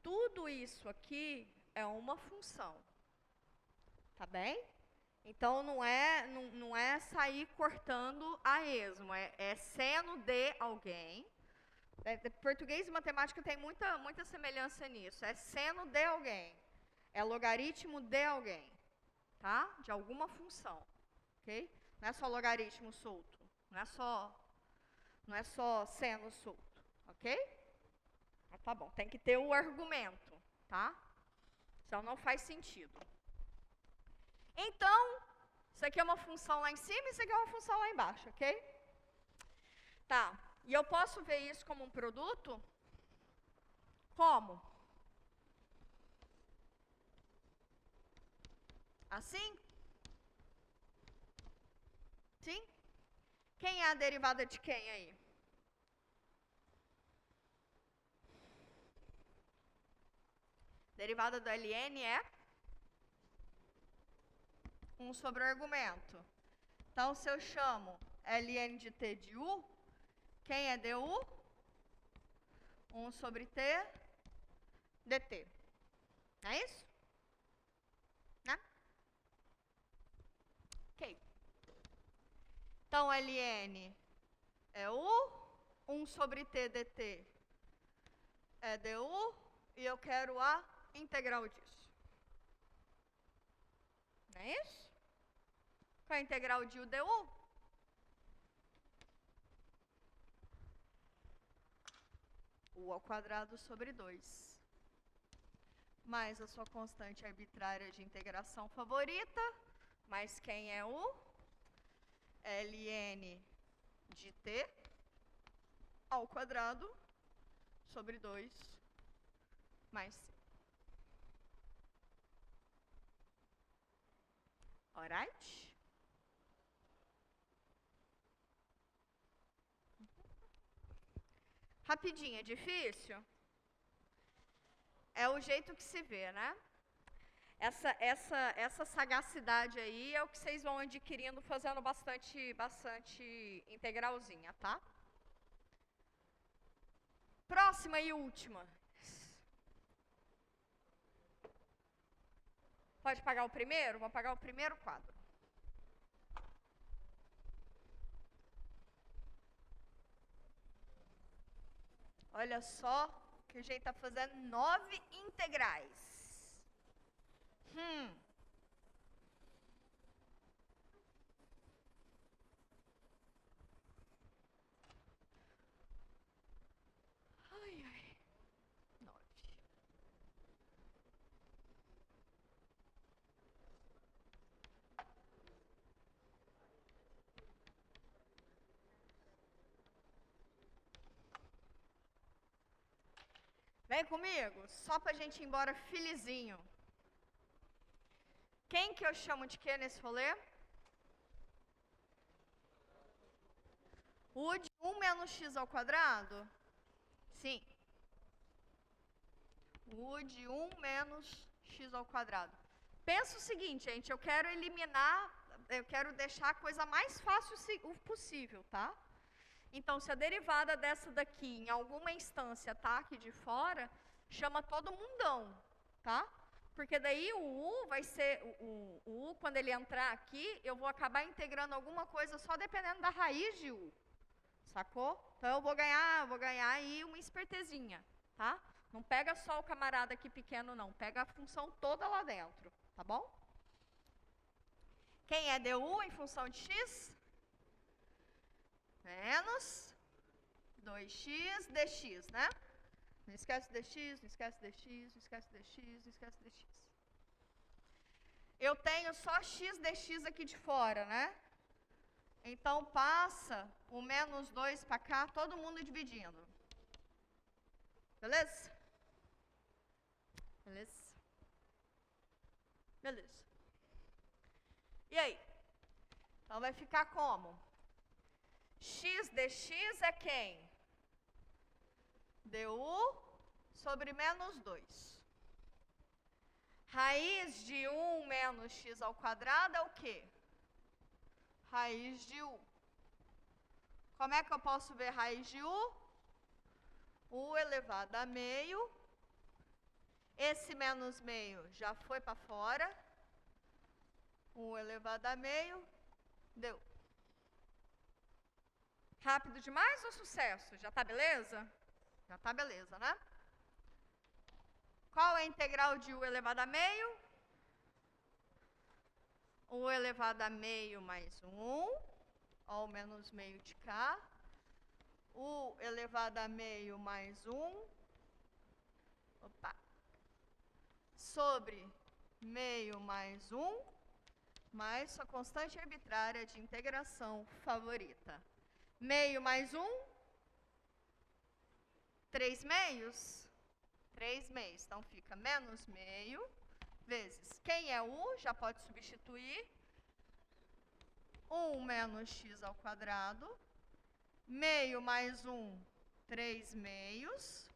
Tudo isso aqui é uma função. Tá bem? Então, não é sair cortando a esmo, é seno de alguém. Português e matemática tem muita semelhança nisso. É seno de alguém. É logaritmo de alguém. Tá? De alguma função. Ok? Não é só logaritmo solto. Não é só seno solto. Ok? Tá bom. Tem que ter o argumento. Tá? Senão não faz sentido. Então, isso aqui é uma função lá em cima e isso aqui é uma função lá embaixo, ok? Tá, e eu posso ver isso como um produto? Como? Assim? Sim? Quem é a derivada de quem aí? Derivada do ln é 1 sobre o argumento. Então, se eu chamo ln de t de u, quem é du? 1 sobre t dt. Não é isso? Né? Ok. Então, ln é u, 1 sobre t dt é du, e eu quero a integral disso. Não é isso? Qual é a integral de u du? U ao quadrado sobre 2. Mais a sua constante arbitrária de integração favorita. Mais quem é u? Ln de t ao quadrado sobre 2 mais c. Alright? Rapidinho, é difícil? É o jeito que se vê, né? Essa sagacidade aí é o que vocês vão adquirindo fazendo bastante integralzinha, tá? Próxima e última. Pode pagar o primeiro? Vou pagar o primeiro quadro. Olha só que a gente está fazendo 9 integrais. Ai, ai. 9. Vem comigo, só pra gente ir embora felizinho. Quem que eu chamo de quê nesse rolê? U de 1 menos x ao quadrado? Sim. U de 1 menos x ao quadrado. Pensa o seguinte, gente, eu quero deixar a coisa mais fácil possível, tá? Então, se a derivada dessa daqui, em alguma instância, tá aqui de fora, chama todo mundão, tá? Porque daí o u vai ser, o u, quando ele entrar aqui, eu vou acabar integrando alguma coisa só dependendo da raiz de u. Sacou? Então, eu vou ganhar aí uma espertezinha, tá? Não pega só o camarada aqui pequeno, não. Pega a função toda lá dentro, tá bom? Quem é du em função de x? Menos 2x dx, né? Não esquece dx, não esquece dx, não esquece dx, não esquece dx. Eu tenho só x dx aqui de fora, né? Então, passa o menos 2 para cá, todo mundo dividindo. Beleza? Beleza? Beleza. E aí? Então, vai ficar como? X dx é quem? Du sobre menos 2. Raiz de 1 menos x ao quadrado é o quê? Raiz de u. Como é que eu posso ver raiz de U? U elevado a meio. Esse menos meio já foi para fora. U elevado a meio. Deu. Rápido demais ou sucesso? Já tá beleza? Já tá beleza, né? Qual é a integral de U elevado a meio? U elevado a meio mais 1, ou menos meio de cá. U elevado a meio mais 1, sobre meio mais 1, mais sua constante arbitrária de integração favorita. Meio mais 1, 3 meios? 3 meios, então fica menos meio, vezes, quem é U, já pode substituir, 1 menos x ao quadrado, meio mais 1, 3 meios,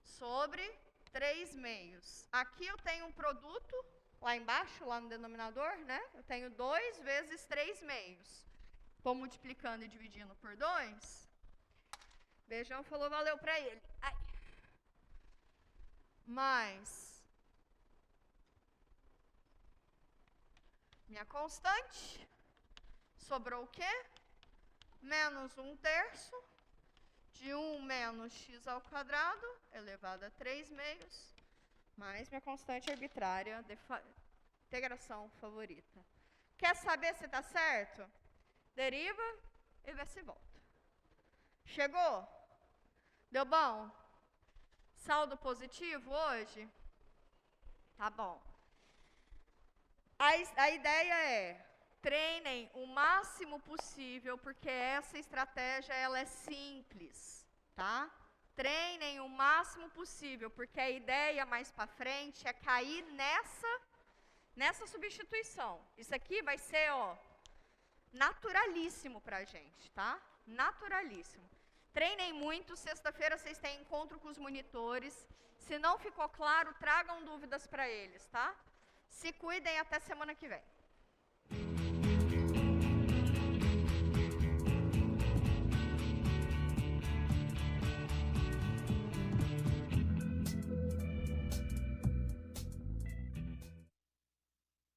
sobre 3 meios. Aqui eu tenho um produto, lá embaixo, lá no denominador, né? Eu tenho 2 vezes 3 meios. Estou multiplicando e dividindo por 2. Beijão falou, valeu para ele. Ai. Mais minha constante. Sobrou o quê? Menos 1/3 de 1 menos x ao quadrado, elevado a 3 meios, mais minha constante arbitrária de integração favorita. Quer saber se está certo? Deriva e vê se volta. Chegou? Deu bom? Saldo positivo hoje? Tá bom. A ideia é, treinem o máximo possível, porque essa estratégia ela é simples, tá? Treinem o máximo possível, porque a ideia mais para frente é cair nessa substituição. Isso aqui vai ser, ó, naturalíssimo para a gente, tá? Naturalíssimo. Treinem muito, sexta-feira vocês têm encontro com os monitores. Se não ficou claro, tragam dúvidas para eles, tá? Se cuidem até semana que vem.